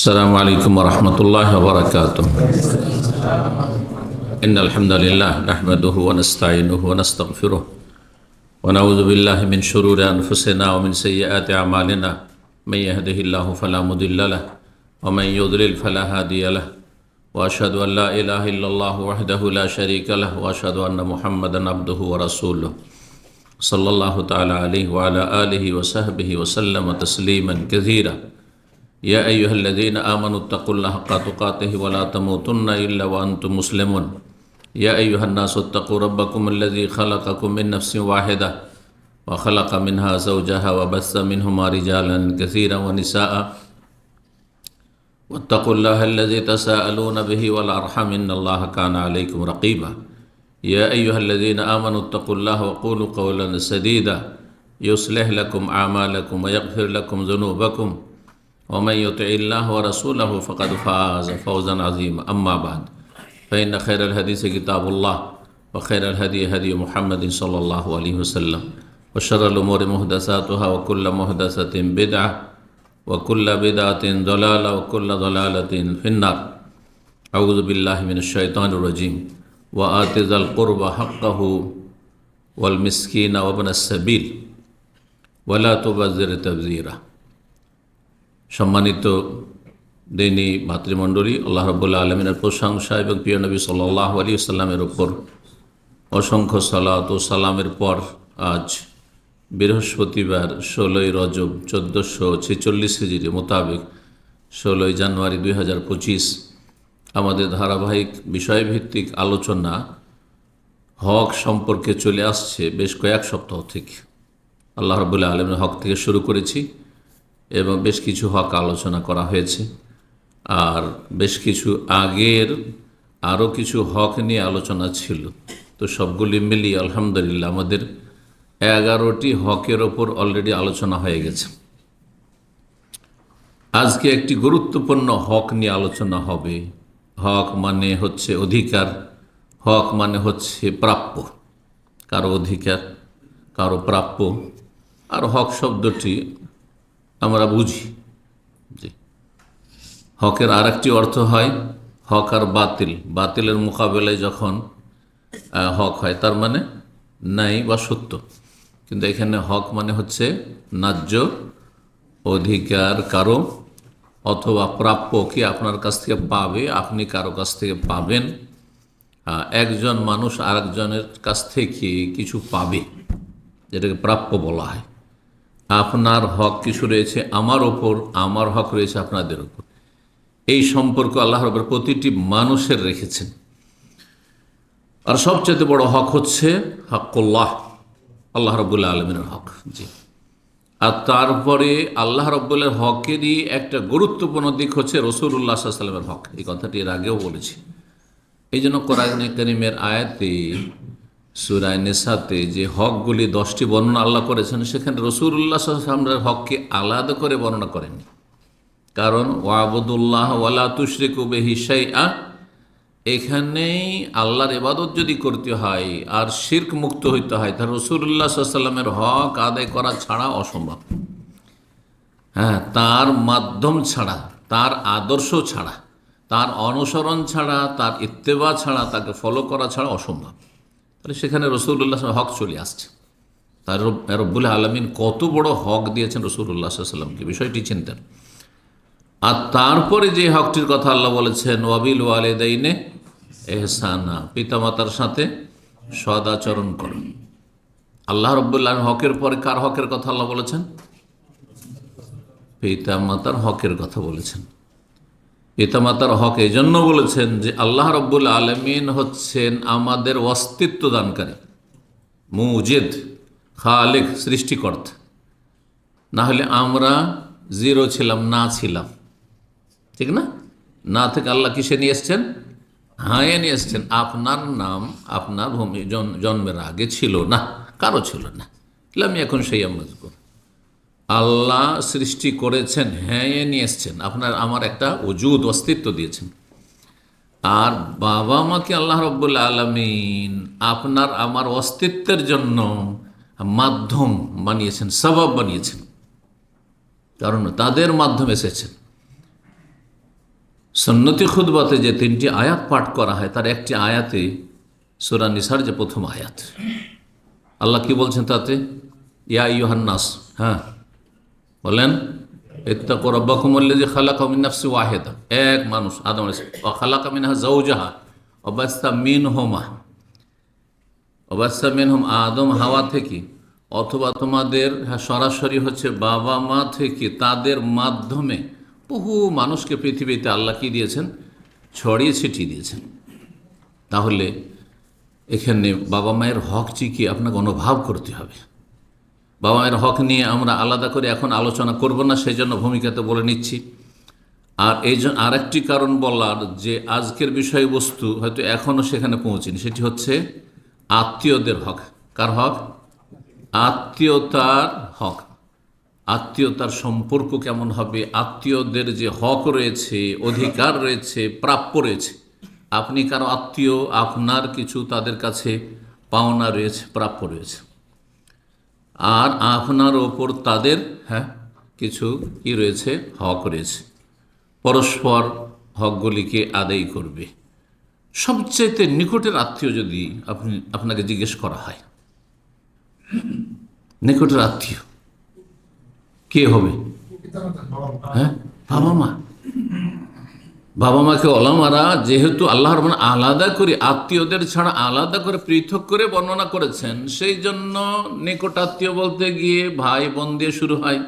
السلام عليكم ورحمة الله وبركاته. إن الحمد لله نحمده ونستعينه ونستغفره ونعوذ بالله من شرور أنفسنا ومن سيئات أعمالنا. من يهده الله فلا مضل له ومن يضلل فلا هادي له وأشهد أن لا إله إلا الله وحده لا شريك له وأشهد أن محمدا عبده ورسوله صلى الله تعالى عليه وعلى آله وصحبه وسلم تسليما كثيرا. يا أيها الذين آمنوا اتقوا الله حق تقاته ولا تموتن إلا وأنتم مسلمون. يا أيها الناس اتقوا ربكم الذي خلقكم من نفس واحدة وخلق منها زوجها وبث منهما رجالا كثيرا ونساء واتقوا الله الذي تساءلون به والأرحم إن الله كان عليكم رقيبا. يا أيها الذين آمنوا اتقوا الله وقولوا قولا سديدا يصلح لكم أعمالكم ويغفر لكم ذنوبكم ومن يطع الله ورسوله فقد فاز فوزا عظيما. أما بعد فإن خير الحديث كتاب الله وخير الهدي هدي محمد صلى الله عليه وسلم وشر الأمور محدثاتها وكل محدثة بدعة وكل بدعة ضلالة وكل ضلالة في النار. أعوذ بالله من الشيطان الرجيم. وآت ذا القربى حقه والمسكين وابن السبيل ولا تبذر تبذيرا. সম্মানিত দিনী ভাতৃমণ্ডলী, আল্লাহ রাব্বুল আলামিনের প্রশংসা এবং প্রিয় নবী সাল্লাল্লাহু আলাইহি ওয়াসাল্লামের উপর অসংখ্য সালাত ও সালামের পর আজ বৃহস্পতিবার 16 রজব 1446 হিজরি মোতাবেক 16 জানুয়ারি 2025 আমাদের ধারাবাহিক বিষয়ভিত্তিক আলোচনা হক সম্পর্কে চলে আসছে বেশ কয়েক সপ্তাহ থেকে। আল্লাহ রাব্বুল আলামিনের হক থেকে শুরু করেছি এবং বেশ কিছু হক আলোচনা করা হয়েছে, আর বেশ কিছু আগের আরও কিছু হক নিয়ে আলোচনা ছিল। তো সবগুলি মিলিয়ে আলহামদুলিল্লাহ আমাদের 11টি হকের ওপর অলরেডি আলোচনা হয়ে গেছে। আজকে একটি গুরুত্বপূর্ণ হক নিয়ে আলোচনা হবে। হক মানে হচ্ছে অধিকার, হক মানে হচ্ছে প্রাপ্য, কারো অধিকার কারো প্রাপ্য। আর হক শব্দটি আমরা বুঝি যে হকের আর একটি অর্থ হয় হক আর বাতিল। বাতিলের মোকাবেলায় যখন হক হয় তার মানে ন্যায় বা সত্য, কিন্তু এখানে হক মানে হচ্ছে ন্যায্য অধিকার কারো অথবা প্রাপ্য, কি আপনার কাছ থেকে পাবে, আপনি কারো কাছ থেকে পাবেন। একজন মানুষ আরেকজনের কাছ থেকে কিছু পাবে, যেটাকে প্রাপ্য বলা হয়। আপনার হক কিছু রয়েছে আমার ওপর, আমার হক রয়েছে আপনাদের ওপর। এই সম্পর্ক আল্লাহ রাব্বুল প্রতিটি মানুষের রেখেছেন। আর সবচেয়ে বড় হক হচ্ছে হকুল্লাহ, আল্লাহ রাব্বুল আলামিনের হক। জি, আর তারপরে আল্লাহ রাব্বুলের হকেরই একটা গুরুত্বপূর্ণ দিক হচ্ছে রাসূলুল্লাহ সাল্লাল্লাহু আলাইহি ওয়াসাল্লামের হক। এই কথাটি এর আগেও বলেছি। এই জন্য কোরআনে কারীমের আয়াতে সূরা নিসাতে যে হকগুলি 10টি বর্ণনা আল্লাহ করেছেন, সেখানে রাসূলুল্লাহ সাল্লাল্লাহু আলাইহি ওয়াসাল্লামের হককে আলাদা করে বর্ণনা করেননি। কারণ ওয়াবুদুল্লাহ ওয়ালা তুশরিকু বিহি শাইআ, এখানেই আল্লাহর ইবাদত যদি করতে হয় আর শিরক মুক্ত হইতে হয়, তাহলে রাসূলুল্লাহ সাল্লাল্লাহু আলাইহি ওয়াসাল্লামের হক আদায় করা ছাড়া অসম্ভব। তার মাধ্যম ছাড়া, তার আদর্শ ছাড়া, তার অনুসরণ ছাড়া, তার ইত্তেবা ছাড়া, তাকে ফলো করা ছাড়া অসম্ভব। তাহলে সেখানে রাসূলুল্লাহ হক চলে আসছে। তার রব্বুল আলামিন কত বড় হক দিয়েছেন রাসূলুল্লাহ সাল্লাল্লাহু আলাইহি ওয়াসাল্লামকে, বিষয়টি চিন্তার। আর তারপরে যে হকটির কথা আল্লাহ বলেছেন ওয়াবিল ওয়ালিদাইনে ইহসানা, পিতামাতার সাথে সদাচরণ করুন। আল্লাহ রাব্বুল আলামিন হকের পরে কার হকের কথা আল্লাহ বলেছেন? পিতামাতার হকের কথা বলেছেন। পিতামাতার হক এই জন্য বলেছেন যে আল্লাহ রাব্বুল আলামিন হচ্ছেন আমাদের অস্তিত্ব দানকারী, মুজিদ, খালিক, সৃষ্টিকর্তা। না হলে আমরা জিরো ছিলাম, না ছিলাম, ঠিক না? না থেকে আল্লাহ কিসে নিয়ে এসছেন? হায়ে নিয়ে এসছেন। আপনার নাম আপনার ভূমি জন্মের আগে ছিল না, কারো ছিল না। আমি এখন সেই আমজকুর আল্লাহ সৃষ্টি করেছেন, হ্যাঁ নিয়ে এসছেন, আপনার আমার একটা ওজুদ, অস্তিত্ব দিয়েছেন। আর বাবা মাকে আল্লাহ রাব্বুল আলামিন আপনার আমার অস্তিত্বের জন্য মাধ্যম বানিয়েছেন, সবাব বানিয়েছেন, কারণ তাদের মাধ্যমে এসেছেন। সুন্নতি খুতবাতে যে 3টি আয়াত পাঠ করা হয় তার একটি আয়াতে সূরা নিসার যে প্রথম আয়াত, আল্লাহ কি বলছেন তাতে? ইয়া আইয়ুহান নাস, হ্যাঁ বলেন, ইত্তাকু রাব্বাকুমুল্লাযী খালাকাকুম মিন নাফসিন ওয়াহিদা, এক মানুষ আদম আলাইহিস সালাম, ওয়া খালাকা মিনহা যাওজাহা ওয়া বাসসা মিনহুম আদম হাওয়া থেকে, অথবা তোমাদের সরাসরি হচ্ছে বাবা মা থেকে, তাদের মাধ্যমে বহু মানুষকে পৃথিবীতে আল্লাহ কি দিয়েছেন? ছড়িয়ে ছিটিয়ে দিয়েছেন। তাহলে এখানে বাবা মায়ের হক কি আপনাকে অনুভব করতে হবে। বাবা মায়ের হক নিয়ে আমরা আলাদা করে এখন আলোচনা করব না, সেই জন্য ভূমিকাতে বলে নিচ্ছি। আর এই জন্য আরেকটি কারণ বলার, যে আজকের বিষয়বস্তু হয়তো এখনও সেখানে পৌঁছেনি, সেটি হচ্ছে আত্মীয়দের হক। কার হক? আত্মীয়তার হক। আত্মীয়তার সম্পর্ক কেমন হবে? আত্মীয়দের যে হক রয়েছে, অধিকার রয়েছে, প্রাপ্য রয়েছে। আপনি কারো আত্মীয়, আপনার কিছু তাদের কাছে পাওনা রয়েছে, প্রাপ্য রয়েছে, আর আপনার ওপর তাদের কিছু কি রয়েছে? হক রয়েছে। পরস্পর হকগুলিকে আদায় করবে। সবচেয়ে নিকটের আত্মীয় যদি আপনাকে জিজ্ঞেস করা হয়, নিকটের আত্মীয় কে হবে? বাবা মা। বাবা মাকে ওলামারা যেহেতু আল্লাহর মানে আলাদা করে, আত্মীয়দের ছাড়া আলাদা করে পৃথক করে বর্ণনা করেছেন, সেই জন্য নিকট আত্মীয় বলতে গিয়ে ভাই বোন দিয়ে শুরু হয়,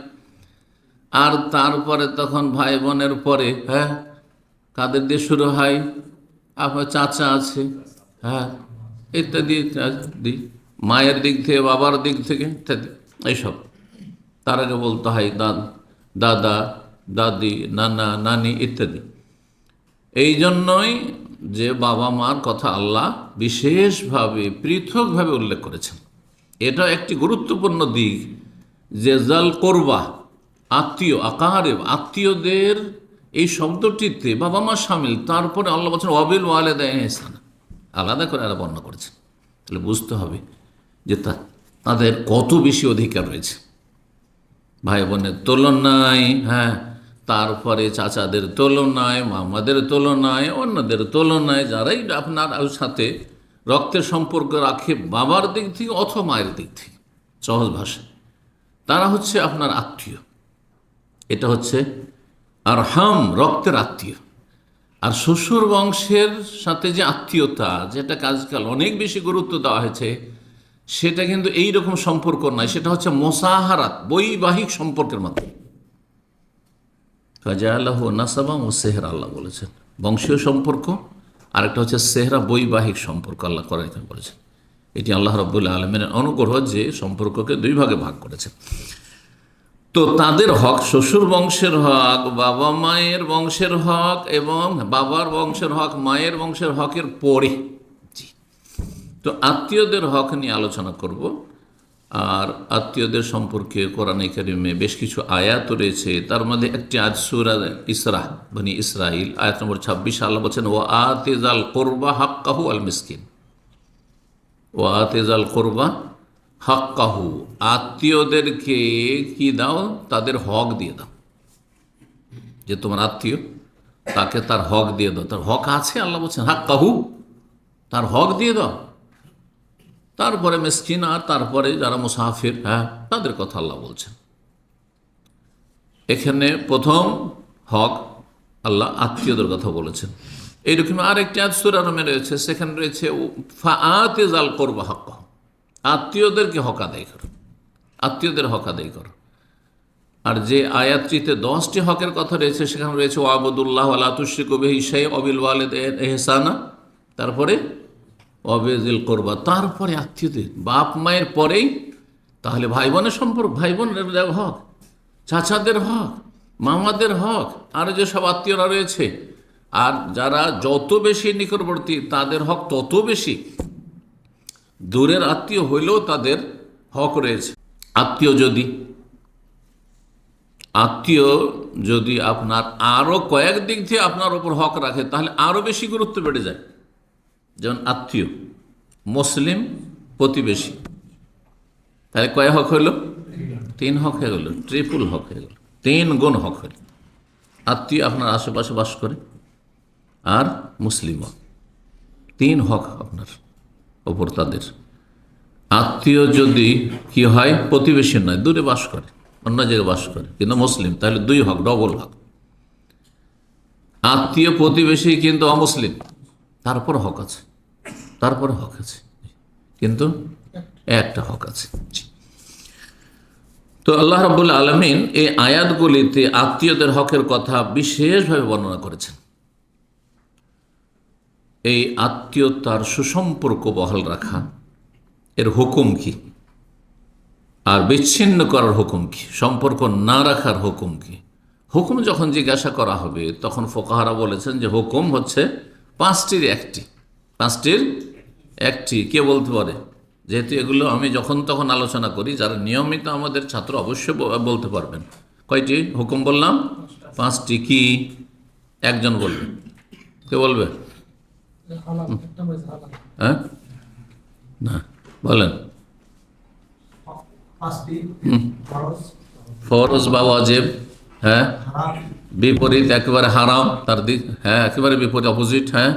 আর তারপরে তখন ভাই বোনের পরে কাদের দিয়ে শুরু হয়? আপনার চাচা আছে, ইত্যাদি ইত্যাদি, মায়ের দিক থেকে, বাবার দিক থেকে ইত্যাদি, এইসব। তার আগে বলতে হয় দাদা, দাদি, নানা, নানি ইত্যাদি। এই জন্যই যে বাবা মার কথা আল্লাহ বিশেষভাবে পৃথকভাবে উল্লেখ করেছেন। এটা একটি গুরুত্বপূর্ণ দিক যে জাল কোরবা, আত্মীয়, আকারেব, আত্মীয়দের এই শব্দটিতে বাবা মা শামিল। তারপরে আল্লাহ বলছেন ওয়াবিল ওয়ালিদাইনি ইহসানা, আলাদা করে আলাদা বর্ণনা করেছেন। তাহলে বুঝতে হবে যে তাদের কত বেশি অধিকার রয়েছে। ভাই বোনের তুলনায়, তারপরে চাচাদের তুলনায়, মামাদের তুলনায়, অন্যদের তুলনায়, যারাই আপনার সাথে রক্তের সম্পর্ক রাখে বাবার দিক থেকে অথবা মায়ের দিক থেকে, সহজ ভাষায় তারা হচ্ছে আপনার আত্মীয়। এটা হচ্ছে আরহাম, রক্তের আত্মীয়। আর শ্বশুর বংশের সাথে যে আত্মীয়তা, যেটা আজকাল অনেক বেশি গুরুত্ব দেওয়া হয়েছে, সেটা কিন্তু এই রকম সম্পর্ক নয়। সেটা হচ্ছে মোসাহারাত, বৈবাহিক সম্পর্কের মাধ্যমে। ফাজালাহু নাসাবাম ও সেহরা, আল্লাহ বলেছেন বংশীয় সম্পর্ক, আরেকটা হচ্ছে সেহরা, বৈবাহিক সম্পর্ক। আল্লাহ কোরআনে বলেছেন এটি আল্লাহ রাব্বুল আলামিনের অনুগ্রহ যে সম্পর্ককে দুই ভাগে ভাগ করেছেন। তো তাদের হক, শ্বশুর বংশের হক, বাবা মায়ের বংশের হক, এবং বাবার বংশের হক, মায়ের বংশের হকের পরে তো আত্মীয়দের হক নিয়ে আলোচনা করব। আর আত্মীয়দের সম্পর্কে কোরআনে কারিমে বেশ কিছু আয়াত রয়েছে। তার মধ্যে একটি আয়াত সূরা ইসরা, বনি ইসরাইল, আয়াত নম্বর 26, আল্লাহ বলছেন ওয়া আতিজাল কুরবা হাক্কাহু আল মিসকিন। ওয়া আতিজাল কুরবা হাক্কাহু, আত্মীয়দেরকে কি দাও? তাদের হক দিয়ে দাও। যে তোমার আত্মীয়, তাকে তার হক দিয়ে দাও। তার হক আছে, আল্লাহ বলছেন হাক্কাহু, তার হক দিয়ে দাও। তারপরে মিসকিন, আর তারপরে যারা মুসাফির, তাদের কথা আল্লাহ বলছেন। এখানে প্রথম হক আল্লাহ আত্মীয়দের কথা বলেছেন। এইরকম আরেকটি আয়াত সূরা রুমে রয়েছে, সেখানে রয়েছে ফাআতিজাল কুরবা হাক্কাহু, আত্মীয়দেরকে হক আদায় করো, আত্মীয়দের হক আদায় করো। আর যে আয়াতটিতে 10টি হকের কথা রয়েছে, সেখানে রয়েছে ওয়াবুদুল্লাহ ওয়া লা তুশরিকু বিহি শাইআন ওয়া বিল ওয়ালিদাইনি ইহসানা, তারপরে ওয়াবিজিল কোরবা, তারপরে আত্মীয়দের, বাপ মায়ের পরেই তাহলে ভাই বোনের সম্পর্ক, ভাই বোনের হক, চাচাদের হক, মামাদের হক, আর যেসব আত্মীয়রা রয়েছে, আর যারা যত বেশি নিকটবর্তী তাদের হক তত বেশি। দূরের আত্মীয় হইলেও তাদের হক রয়েছে। আত্মীয় যদি আপনার আরও কয়েক দিক থেকে আপনার ওপর হক রাখে, তাহলে আরও বেশি গুরুত্ব বেড়ে যায়। যেমন আত্মীয়, মুসলিম, প্রতিবেশী, তাহলে কয় হক হইল? 3 হক হয়ে গেল, ট্রিপল হক হয়ে গেল, 3 গুণ হক হইল। আত্মীয় আপনার আশেপাশে বাস করে, আর মুসলিমও। 3 হক আপনার ওপর তাদের। আত্মীয় যদি কি হয়, প্রতিবেশী নয়, দূরে বাস করে, অন্য জায়গায় বাস করে, কিন্তু মুসলিম, তাহলে 2 হক, ডবল হক। আত্মীয় প্রতিবেশী কিন্তু অমুসলিম, তারপর হক আছে, তারপরে হক আছে, কিন্তু একটা হক আছে। তো আল্লাহ রাব্বুল আলামিন এই আয়াতগুলিতে আত্মীয়দের হকের কথা বিশেষভাবে বর্ণনা করেছেন। এই আত্মীয়তার সুসম্পর্ক বহাল রাখা এর হুকুম কি, আর বিচ্ছিন্ন করার হুকুম কি, সম্পর্ক না রাখার হুকুম কি। হুকুম যখন জিজ্ঞাসা করা হবে তখন ফোকাহারা বলেছেন যে হুকুম হচ্ছে 5টির একটি, 5টির একটি। কে বলতে পারে? যেহেতু এগুলো আমি যখন তখন আলোচনা করি, যারা নিয়মিত আমাদের ছাত্র অবশ্যই বলতে পারবেন। কয়টি হুকুম বললাম? 5টি। কি? একজন বলবে। কে বলবে? হ্যাঁ, না বলেন। ফরজ বা ওয়াজিব, হ্যাঁ, বিপরীত একেবারে হারাম, তার দিক, হ্যাঁ একেবারে বিপরীত, অপোজিট, হ্যাঁ,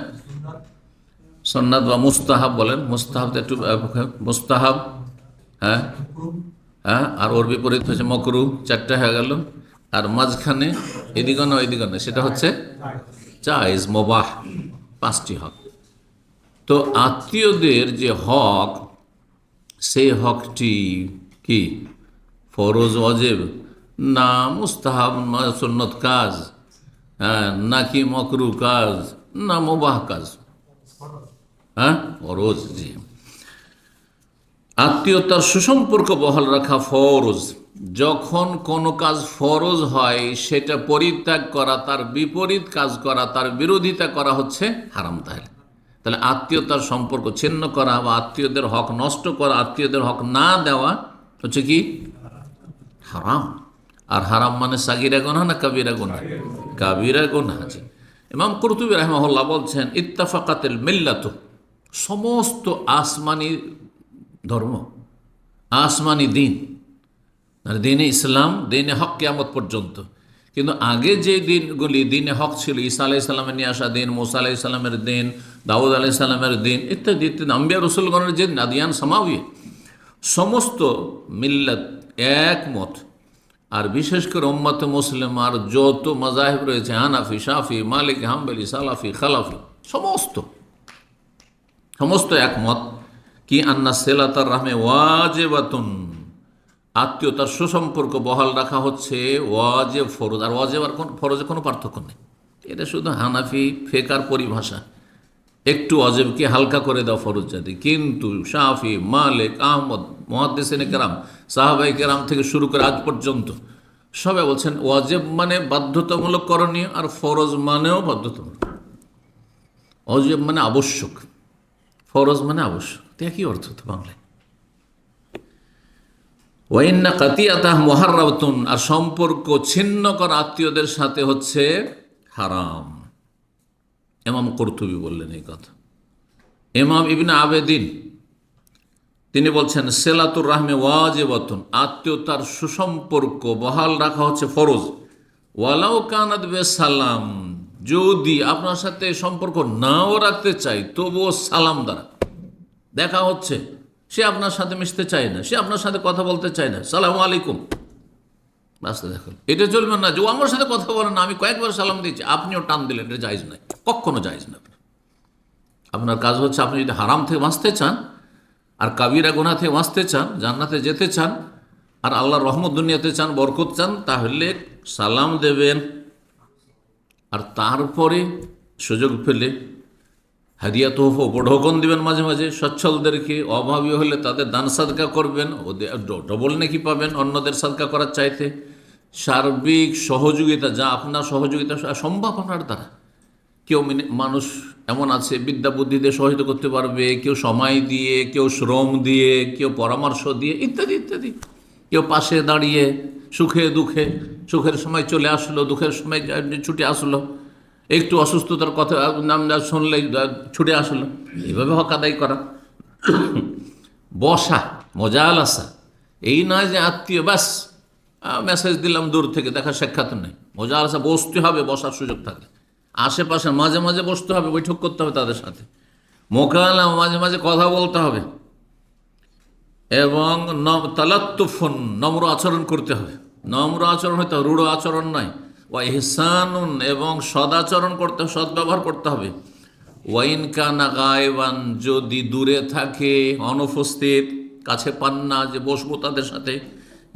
সুন্নাত বা মুস্তাহাব বলেন, মুস্তাহাব একটু, মুস্তাহাব, হ্যাঁ হ্যাঁ, আর ওর বিপরীত হচ্ছে মকরু। 4টা হয়ে গেল। আর মাঝখানে এদিকে না ওইদিকে না, সেটা হচ্ছে জায়েজ, মুবাহ। 5টি হক। তো আত্মীয়দের যে হক, সেই হকটি কি ফরজ ওয়াজিব, না মুস্তাহাব সুন্নত কাজ, হ্যাঁ, নাকি মকরু কাজ, না মুবাহ কাজ? হ্যাঁ, ফরজ। জি, আত্মীয়তার সুসম্পর্ক বহাল রাখা ফরজ। যখন কোনো কাজ ফরজ হয় সেটা পরিত্যাগ করা, তার বিপরীত কাজ করা, তার বিরোধিতা করা হচ্ছে হারাম। তাহলে আত্মীয়তার সম্পর্ক ছিন্ন করা বা আত্মীয়দের হক নষ্ট করা, আত্মীয়দের হক না দেওয়া হচ্ছে কি হারাম। আর হারাম মানে সাগিরা গুনাহ না কাবিরা গুনাহ? কাবিরা গুনাহ। আছে। ইমাম কুরতুবী রাহিমাহুল্লাহ বলছেন, ইত্তাফাকাতিল মিল্লাতু, সমস্ত আসমানি ধর্ম, আসমানি দিন, আর দিনে ইসলাম, দিনে হক কিয়ামত পর্যন্ত। কিন্তু আগে যে দিনগুলি দিনে হক ছিল, ঈসা আলাইহিস সালামের নিয়ে আসা দিন, মুসা আলাইহিস সালামের দিন, দাউদ আলাইহিস সালামের দিন, ইত্যাদি ইত্যাদি, আম্বিয়া রসুলগণের যে আদিয়ান সামাউই, সমস্ত মিল্লাত একমত। আর বিশেষ করে উম্মতে মুসলিম আর যত মাযাহিব রয়েছে, হানাফি, শাফি, মালিকি, হাম্বলি, সালাফি, খালাফি, সমস্ত একমত কি আন্না সিলাতার রাহমে ওয়াজিবাতুন, আত্মীয়তার সুসম্পর্ক বহাল রাখা হচ্ছে ওয়াজিব, ফরজ। আর ওয়াজিব আর ফরজে কোনো পার্থক্য নেই। এটা শুধু হানাফি ফেকার পরিভাষা, একটু ওয়াজিবকে হালকা করে দাও ফরজ জাতি। কিন্তু শাফি, মালিক, আহমদ, মুহাদ্দিসিনে কেরাম, সাহাবায়ে কেরাম থেকে শুরু করে আজ পর্যন্ত সবাই বলছেন ওয়াজিব মানে বাধ্যতামূলক করণীয়, আর ফরজ মানেও বাধ্যতামূলক। ওয়াজিব মানে আবশ্যক, ফরজ মানে আবশ্যক। একই অর্থ তো বাংলায়। ওয়াইন্না কাতিয়াতাহ মুহাররামাতুন, আর সম্পর্ক ছিন্ন করা আত্মীয়দের সাথে হচ্ছে হারাম। ইমাম কুরতুবী বললেন এই কথা। ইমাম ইবনে আবেদিন তিনি বলছেন, সিলাতুর রাহমে ওয়াজিবাতুন, আত্মীয়তার সুসম্পর্ক বহাল রাখা হচ্ছে ফরজ। ওয়ালাউ কানাত বিসালাম, যদি আপনার সাথে সম্পর্ক নাও রাখতে চাই তবুও সালাম দ্বারা দেখা হচ্ছে, সে আপনার সাথে মিশতে চায় না, সে আপনার সাথে কথা বলতে চায় না, সালামু আলাইকুম, রাস্তা দেখুন। এটা চলবে না যে ও আমার সাথে কথা বলেন না, আমি কয়েকবার সালাম দিচ্ছি, আপনিও টান দিলেন, এটা জায়েজ নয়, কখনো জায়েজ না। আপনার কাজ হচ্ছে, আপনি যদি হারাম থেকে বাঁচতে চান আর কাবিরা গুনাহ থেকে বাঁচতে চান, জান্নাতে যেতে চান, আর আল্লাহর রহমত দুনিয়াতে চান, বরকত চান, তাহলে সালাম দেবেন। আর তারপরে সুযোগ পেলে হাদিয়া তোহফা উপঢৌকন দিবেন মাঝে মাঝে সচ্ছলদেরকে, অভাবী হলে তাদের দান সাদকা করবেন, ওদের ডবল নেকি পাবেন অন্যদের সাদকা করার চাইতে। সার্বিক সহযোগিতা, যা আপনার সহযোগিতা সম্ভব আপনার দ্বারা। কেউ মানুষ এমন আছে বিদ্যা বুদ্ধি দিয়ে সহযোগিতা করতে পারবে, কেউ সময় দিয়ে, কেউ শ্রম দিয়ে, কেউ পরামর্শ দিয়ে, ইত্যাদি ইত্যাদি। কেউ পাশে দাঁড়িয়ে সুখে দুঃখে, সুখের সময় চলে আসলো, দুঃখের সময় ছুটে আসলো, একটু অসুস্থতার কথা নাম শুনলে ছুটে আসলো, এইভাবে হক আদায় করা। বসা, মোজালাসা, এই নয় যে আত্মীয় ব্যাস মেসেজ দিলাম দূর থেকে, দেখা সাক্ষাৎ নেই। মোজালাসা বসতে হবে, বসার সুযোগ থাকে। আশেপাশে মাঝে মাঝে বসতে হবে, বৈঠক করতে হবে তাদের সাথে, মোকালাম মাঝে মাঝে কথা বলতে হবে, এবং তালাত্তুফুন নম্র আচরণ করতে হবে। নম্র আচরণ হইতে হবে, রূঢ় আচরণ নয়। ওয়া ইহসানুন এবং সদাচরণ করতে হবে, সদ্ব্যবহার করতে হবে। ওয়াইন কানা গায়বান যদি দূরে থাকে, অনুপস্থিত, কাছে পান না যে বসবো তাদের সাথে,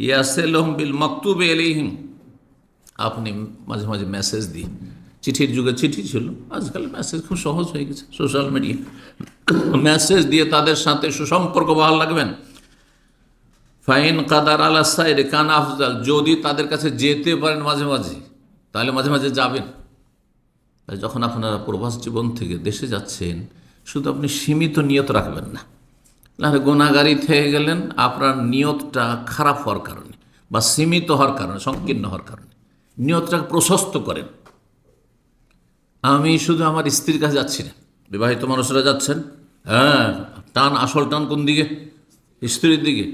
ইয়াসেলহুম বিল মাকতুবে আলাইহিম, আপনি মাঝে মাঝে মেসেজ দিই, চিঠির যুগে চিঠি ছিল, আজকাল মেসেজ খুব সহজ হয়ে গেছে সোশ্যাল মিডিয়া, মেসেজ দিয়ে তাদের সাথে সুসম্পর্ক বহাল রাখবেন। ফাইন কাদার আলা সাইরে কান আফজাল, যদি তাদের কাছে যেতে পারেন মাঝে মাঝে, তাহলে মাঝে মাঝে যাবেন। তাই যখন আপনারা প্রবাস জীবন থেকে দেশে যাচ্ছেন, শুধু আপনি সীমিত নিয়ত রাখবেন না, নাহলে গুনাহগারী থেকে গেলেন আপনার নিয়তটা খারাপ হওয়ার কারণে বা সীমিত হওয়ার কারণে, সংকীর্ণ হওয়ার কারণে। নিয়তটাকে প্রশস্ত করেন। আমি শুধু আমার স্ত্রীর কাছে যাচ্ছি না, বিবাহিত মানুষরা যাচ্ছেন, হ্যাঁ, টান, আসল টান কোন দিকে? স্ত্রীর দিকে,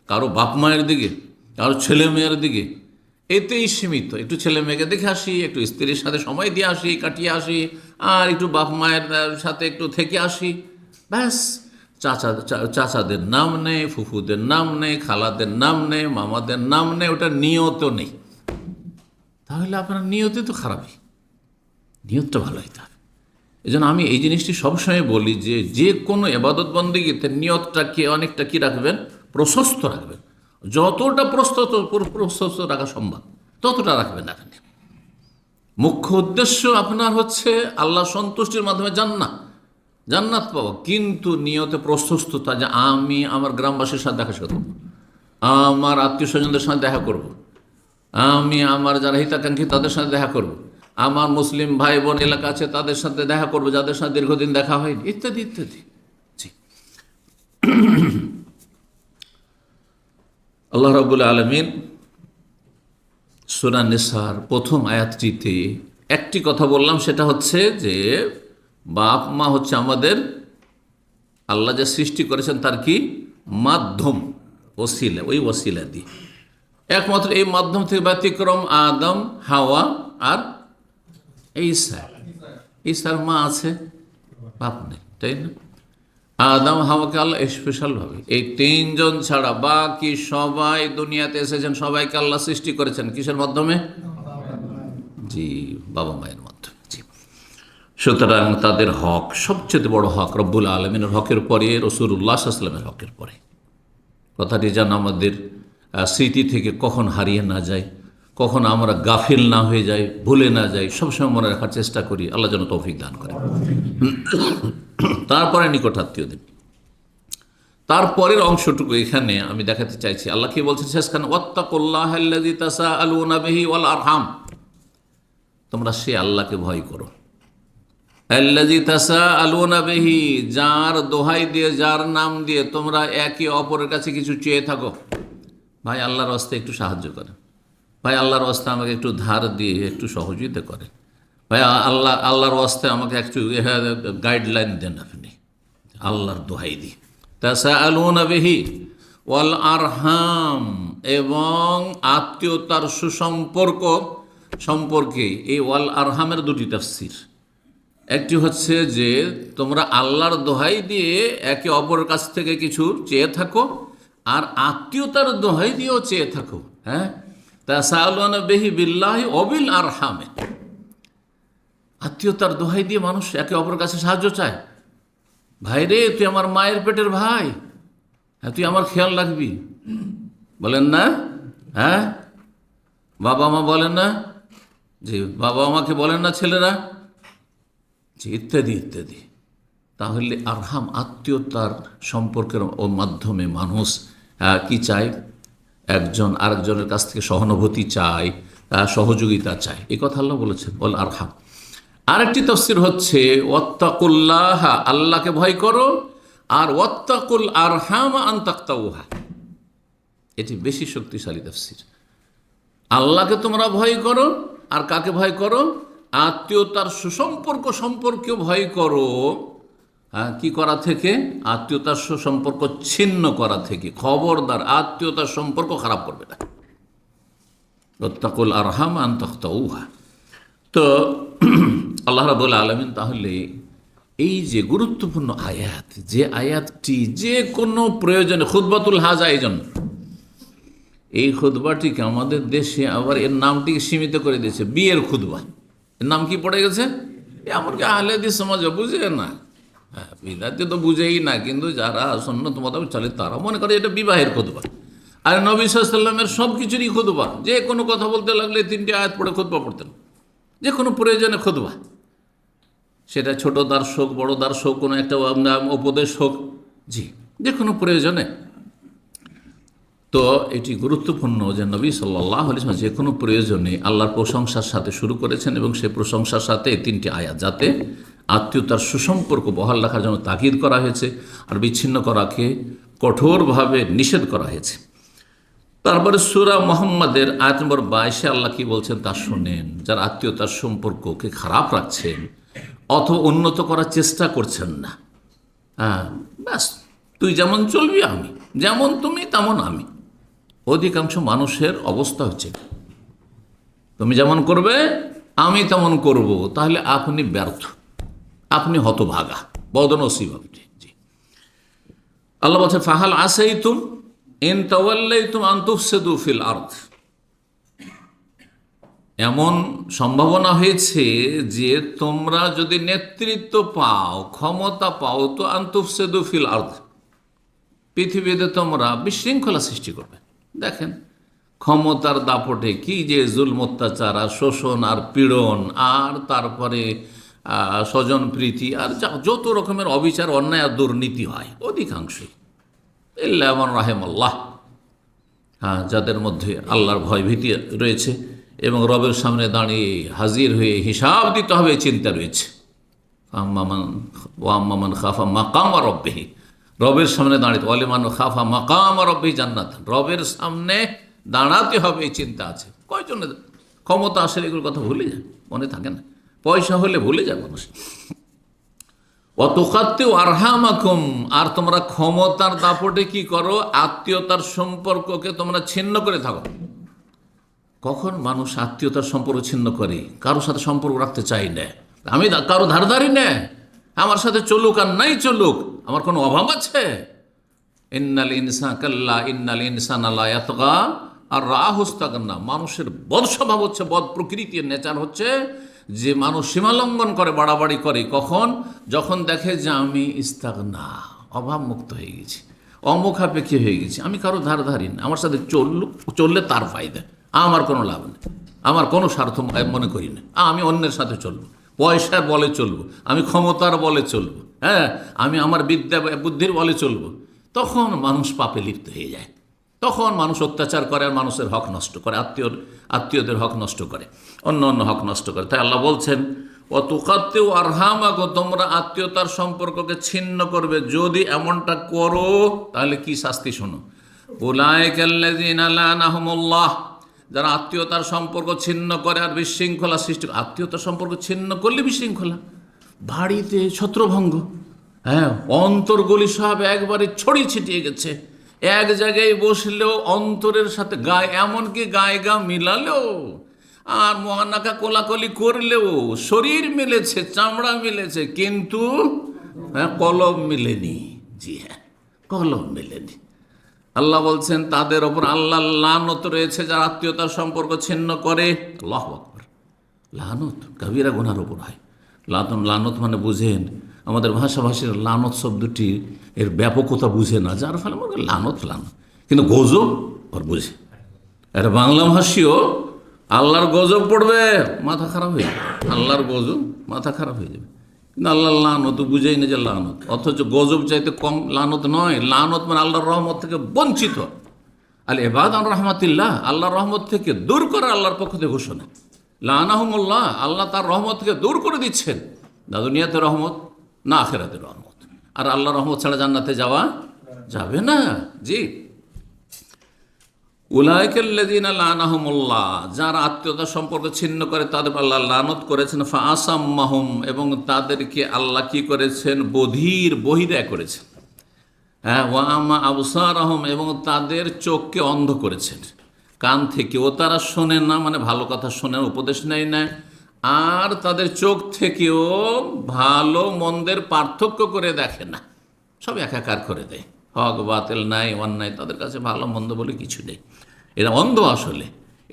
কারো বাপ মায়ের দিকে, কারো ছেলে মেয়ের দিকে, এতেই সীমিত। একটু ছেলে মেয়েকে দেখে আসি, একটু স্ত্রীর সাথে সময় দিয়ে আসি, কাটিয়ে আসি, আর একটু বাপ মায়ের সাথে একটু থেকে আসি, ব্যাস। চাচাদের নাম নেই, ফুফুদের নাম নেই, খালাদের নাম নেই, মামাদের নাম নেই, ওটা নিয়ত নেই। তাহলে আপনার নিয়তে তো খারাপই, নিয়তটা ভালো হইতে হবে। এই জন্য আমি এই জিনিসটি সবসময় বলি যে যে কোনো এবাদত বন্দেগীতে নিয়তটাকে অনেকটা কী রাখবেন? প্রশস্ত রাখবেন। যতটা প্রশস্ত রাখা সম্ভব ততটা রাখবেন আপনি। মুখ্য উদ্দেশ্য আপনার হচ্ছে আল্লাহ সন্তুষ্টির মাধ্যমে জান্নাত পাওয়া, কিন্তু নিয়তে প্রশস্ততা, যে আমি আমার গ্রামবাসীর সাথে দেখা করব, আমার আত্মীয় স্বজনদের সাথে দেখা করব, আমি আমার যারা হিতাকাঙ্ক্ষী তাদের সাথে দেখা করব, আমার মুসলিম ভাই বোন এলাকা আছে তাদের সাথে দেখা করব, যাদের সাথে দীর্ঘদিন দেখা হয়নি, ইত্যাদি ইত্যাদি। জি, আল্লাহ রাব্বুল আলামিন সূরা নিসার প্রথম আয়াতটিতে একটি কথা বললাম, সেটা হচ্ছে যে বাপ মা হচ্ছে আমাদের আল্লাহ যে সৃষ্টি করেছেন তার কি মাধ্যম, ওসিলা, ওই ওসিলা দিয়ে একমাত্র এই মাধ্যম থেকে ব্যতিক্রম আদম, হাওয়া আর ঈসা। ঈসার মা আছে, বাপ নেই, তাই না? আদম হাওয়াকে আল্লাহ স্পেশালভাবে, এই তিনজন ছাড়া বাকি সবাই দুনিয়াতে এসেছেন, সবাইকে আল্লাহ সৃষ্টি করেছেন কিসের মাধ্যমে? জি, বাবা মায়ের মাধ্যমে। জি, সুতরাং তাদের হক, সবচেয়ে বড় হক রব্বুল আলমিনের হকের পরে রাসূলুল্লাহ সাল্লাল্লাহু আলাইহি ওয়াসাল্লামের হকের পরে। কথাটি যেন আমাদের স্মৃতি থেকে কখন হারিয়ে না যায়, কখন আমরা গাফিল না হয়ে যাই, ভুলে না যাই, সবসময় মনে রাখার চেষ্টা করি। আল্লাহ যেন তৌফিক দান করে। তারপরে নিকটাত্মীয়দের, তারপরের অংশটুকু এখানে আমি দেখাতে চাইছি। আল্লাহ কি বলছেন শেষখানে? ওয়াত্তাকুল্লাহাল্লাযী তাসাআলুনা বিহি ওয়াল আরহাম, তোমরা সে আল্লাহকে ভয় করো। আল্লাযী তাসাআলুনা বিহি, যার দোহাই দিয়ে, যার নাম দিয়ে তোমরা একে অপরের কাছে কিছু চেয়ে থাকো। ভাই আল্লাহর রাস্তায় একটু সাহায্য করেন, ভাই আল্লাহর রাস্তায় আমাকে একটু ধার দিয়ে একটু সহযোগিতা করেন, ভাই আল্লাহর রাস্তায় আমাকে একটু গাইডলাইন দেন আপনি, আল্লাহর দোহাই দিই। তাসাআলুনা বিহি ওয়াল আরহাম, এবং আত্মীয়তার সুসম্পর্ক সম্পর্কে। এই ওয়াল আরহামের দুটি তাফসীর। একটি হচ্ছে যে তোমরা আল্লাহর দোহাই দিয়ে একে অপরের কাছ থেকে কিছু চেয়ে থাকো, আর আত্মীয়তার দোহাই দিয়েও চেয়ে থাকো। হ্যাঁ, তাসাআলুনা বিহি বিল্লাহি ওয়া বিল আরহামে, আত্মীয়তার দোহাই দিয়ে মানুষ একে অপরের কাছে সাহায্য চায়। ভাই রে, তুই আমার মায়ের পেটের ভাই, হ্যাঁ, তুই আমার খেয়াল রাখবি, বলেন না? হ্যাঁ, বাবা মা বলেন না? জি, বাবা মাকে বলেন না ছেলেরা? জি, ইত্যাদি ইত্যাদি। তাহলে আরহাম, আত্মীয়তার সম্পর্কের মাধ্যমে মানুষ কি চায়? একজন আরেকজনের কাছ থেকে সহানুভূতি চায়, সহযোগিতা চায়। এই কথা আল্লাহ বলেছেন, বল আরহাম। আরেকটি তাফসীর হচ্ছে ওয়াত্তাকুল্লাহ, আল্লাহকে ভয় করো, আর ওয়াত্তাকুল আরহাম আন তাকতাউহা, এটি বেশি শক্তিশালী তাফসীর। আল্লাহকে তোমরা ভয় করো, আর কাকে ভয় করো? আত্মীয়তার সুসম্পর্ক সম্পর্কেও ভয় করো। কি করা থেকে? আত্মীয়তার সুসম্পর্ক ছিন্ন করা থেকে। খবরদার, আত্মীয়তার সম্পর্ক খারাপ করবে না। ওয়াত্তাকুল আরহাম আন তাকতাউহা। তো আল্লাহ রাব্বুল আলামিন তাহলে এই যে গুরুত্বপূর্ণ আয়াত, যে আয়াতটি যে কোনো প্রয়োজনে খুতবাতুল হাজা, এই জন্য এই খুতবাটিকে আমাদের দেশে আবার এর নামটিকে সীমিত করে দিয়েছে বিয়ের খুতবা। এর নাম কি পড়ে গেছে? এমনকি আহলে হাদিস সমাজ বুঝে না, হ্যাঁ বিদাতে তো বুঝেই না, কিন্তু যারা সুন্নত মোতাবেক চলে তারা মনে করে এটা বিবাহের খুতবা। আর নবী সাল্লাল্লাহু আলাইহি ওয়াসাল্লামের সব কিছুরই খুতবা, যে কোনো কথা বলতে লাগলে 3টি আয়াত পড়ে খুতবা পড়তেন, যে কোনো প্রয়োজনে খুতবা, সেটা ছোট দার্স হোক, বড় দার্স হোক, কোনো একটা উপদেশ হোক, জি যে কোনো প্রয়োজনে। তো এটি গুরুত্বপূর্ণ যে নবী সাল্লাল্লাহু আলাইহি ওয়াসাল্লাম যে কোনো প্রয়োজনে আল্লাহর প্রশংসার সাথে শুরু করেছেন, এবং সেই প্রশংসার সাথে 3টি আয়াত, যাতে আত্মীয়তার সুসম্পর্ক বহাল রাখার জন্য তাকিদ করা হয়েছে, আর বিচ্ছিন্ন করাকে কঠোরভাবে নিষেধ করা হয়েছে। তারপরে সূরা মুহাম্মাদের আয়াত নম্বর 22 আল্লাহ কি বলছেন তা শুনেন। যারা আত্মীয়তার সম্পর্ককে খারাপ রাখছেন অথবা উন্নত করার চেষ্টা করছেন না, হ্যাঁ ব্যাস তুই যেমন চলবি আমি, যেমন তুমি তেমন আমি। অধিকাংশ মানুষের অবস্থা হচ্ছে তুমি যেমন করবে আমি তেমন করব, তাহলে আপনি ব্যর্থ, আপনি হতভাগা, বদনসিব আপনি। জি আল্লাহ বলছে ফাহাল আসাইতুম ইন তাওয়াল্লাইতুম আন তুফসিদু ফিল আরদ। এমন সম্ভাবনা হয়েছে যে তোমরা যদি নেতৃত্ব পাও, ক্ষমতা পাও, তো আন তুফসিদু ফিল আরদ, পৃথিবীতে তোমরা বিশৃঙ্খলা সৃষ্টি করবে। দেখেন ক্ষমতার দাপটে কি যে জুলম, অত্যাচার আর শোষণ আর পীড়ন, আর তারপরে স্বজন প্রীতি, আর যত রকমের অবিচার, অন্যায় আর দুর্নীতি হয় অধিকাংশই। ইল্লা মান রাহিমাল্লাহ, হ্যাঁ যাদের মধ্যে আল্লাহর ভয় ভীতি রয়েছে এবং রবের সামনে দাঁড়িয়ে হাজির হয়ে হিসাব দিতে হবে চিন্তা রয়েছে। আম্মামান খাফা মাকাম রব্বিহি, রবের সামনে দাঁড়িয়ে, ওয়ালিমান খাফা মাকাম রব্বিহি জান্নাত, রবের সামনে দাঁড়াতে হবে এই চিন্তা আছে। কয়জন ক্ষমতা আসলে এগুলোর কথা ভুলে যায়, মনে থাকে না, পয়সা হলে ভুলে যায় মানুষ। ওয়াতুকাত্তিউ আরহামাকুম, আর তোমরা ক্ষমতার দাপটে কি করো, আত্মীয়তার সম্পর্ককে তোমরা ছিন্ন করে থাকো। কখন মানুষ আত্মীয়তার সম্পর্ক ছিন্ন করে, কারোর সাথে সম্পর্ক রাখতে চাই না, আমি কারো ধারধারি না, আমার সাথে চলুক আর নাই চলুক, আমার কোনো অভাব আছে? ইন্নাল ইনসান কাল্লা ইন্নাল ইনসানা লা ইয়াতগা আর রাআহু ইসতাগনা। মানুষের বদ স্বভাব হচ্ছে, বদ প্রকৃতির নেচার হচ্ছে যে মানুষ সীমালঙ্ঘন করে, বাড়াবাড়ি করে। কখন? যখন দেখে যে আমি ইস্তাগনা, অভাব মুক্ত হয়ে গেছি, অমুখাপেক্ষী হয়ে গেছি, আমি কারো ধারধারি না, আমার সাথে চললে তার ফায়দা, আমার কোনো লাভ নেই, আমার কোনো স্বার্থ মনে করি না, আমি অন্যের সাথে চলবো, পয়সার বলে চলবো, আমি ক্ষমতার বলে চলবো, হ্যাঁ আমি আমার বিদ্যা বুদ্ধির বলে চলবো। তখন মানুষ পাপে লিপ্ত হয়ে যায়, তখন মানুষ অত্যাচার করে, আর মানুষের হক নষ্ট করে, আত্মীয়দের হক নষ্ট করে, অন্য অন্য হক নষ্ট করে। তাই আল্লাহ বলছেন ওয়াতুকাত্তিউ আরহামাকুম, তোমরা আত্মীয়তার সম্পর্ককে ছিন্ন করবে। যদি এমনটা করো তাহলে কি শাস্তি শোনো। উলাইকাল্লাযীনা লানাহুমুল্লাহ, যারা আত্মীয়তার সম্পর্ক ছিন্ন করে আর বিশৃঙ্খলা সৃষ্টি। আত্মীয়তার সম্পর্ক ছিন্ন করলে বিশৃঙ্খলা, বাড়িতে ছত্রভঙ্গ, হ্যাঁ অন্তরগুলি সব একবারে ছড়িয়ে ছিটিয়ে গেছে, এক জায়গায় বসলেও অন্তরের সাথে গায়ে, এমনকি গায়ে গা মিলালেও আর মহানাকা কোলাকলি করলেও শরীর মিলেছে, চামড়া মিলেছে, কিন্তু কলম মিলেনি। জি হ্যাঁ, কলম মিলেনি। আল্লাহ বলছেন তাদের ওপর আল্লাহ লানত রয়েছে যারা আত্মীয়তার সম্পর্ক ছিন্ন করে। আল্লাহু আকবার। লানত কবিরা গুনার ওপর হয়। লানত মানে বুঝেন, আমাদের ভাষাভাষীর লানত শব্দটি এর ব্যাপকতা বুঝে না, যার ফলে মনে লানত, কিন্তু গজব ওর বুঝে। একটা বাংলা ভাষীও আল্লাহর গজব পড়বে, মাথা খারাপ হয়ে যাবে, আল্লাহর গজব, মাথা খারাপ হয়ে যাবে। কিন্তু আল্লাহর লানত বুঝেই না যে লানত, অথচ গজব চাইতে কম লানত নয়। লানত মানে আল্লাহর রহমত থেকে বঞ্চিত, আল ইবাদ আন রাহমাতিল্লাহ, আল্লাহর রহমত থেকে দূর করা আল্লাহর পক্ষ থেকে ঘোষণা। লানাহুমুল্লাহ, আল্লাহ তার রহমত থেকে দূর করে দিচ্ছেন, না দুনিয়াতে রহমত না আখিরাতে রহমত। আর আল্লাহর রহমত ছাড়া জান্নাতে যাওয়া যাবে না। জি উলাইকাল্লাযীনা লানাহুমুল্লাহ, যারা আত্মীয়তার সম্পর্ক ছিন্ন করে তাদের আল্লাহ লানত করেছেন। ফাআসাম্মাহুম, এবং তাদেরকে আল্লাহ কি করেছেন, বহিরা করেছেন। হ্যাঁ ওয়া আমা আবসারাহুম, এবং তাদের চোখকে অন্ধ করেছেন, কান থেকে ও তারা শোনে না, মানে ভালো কথা শোনে, উপদেশ নেয় না, আর তাদের চোখ থেকেও ভালো মন্দের পার্থক্য করে দেখে না, সব একাকার করে দেয়। হক বাতিল নাই, অন্যায়, তাদের কাছে ভালো মন্দ বলে কিছু নেই। এরা অন্ধ আসলে।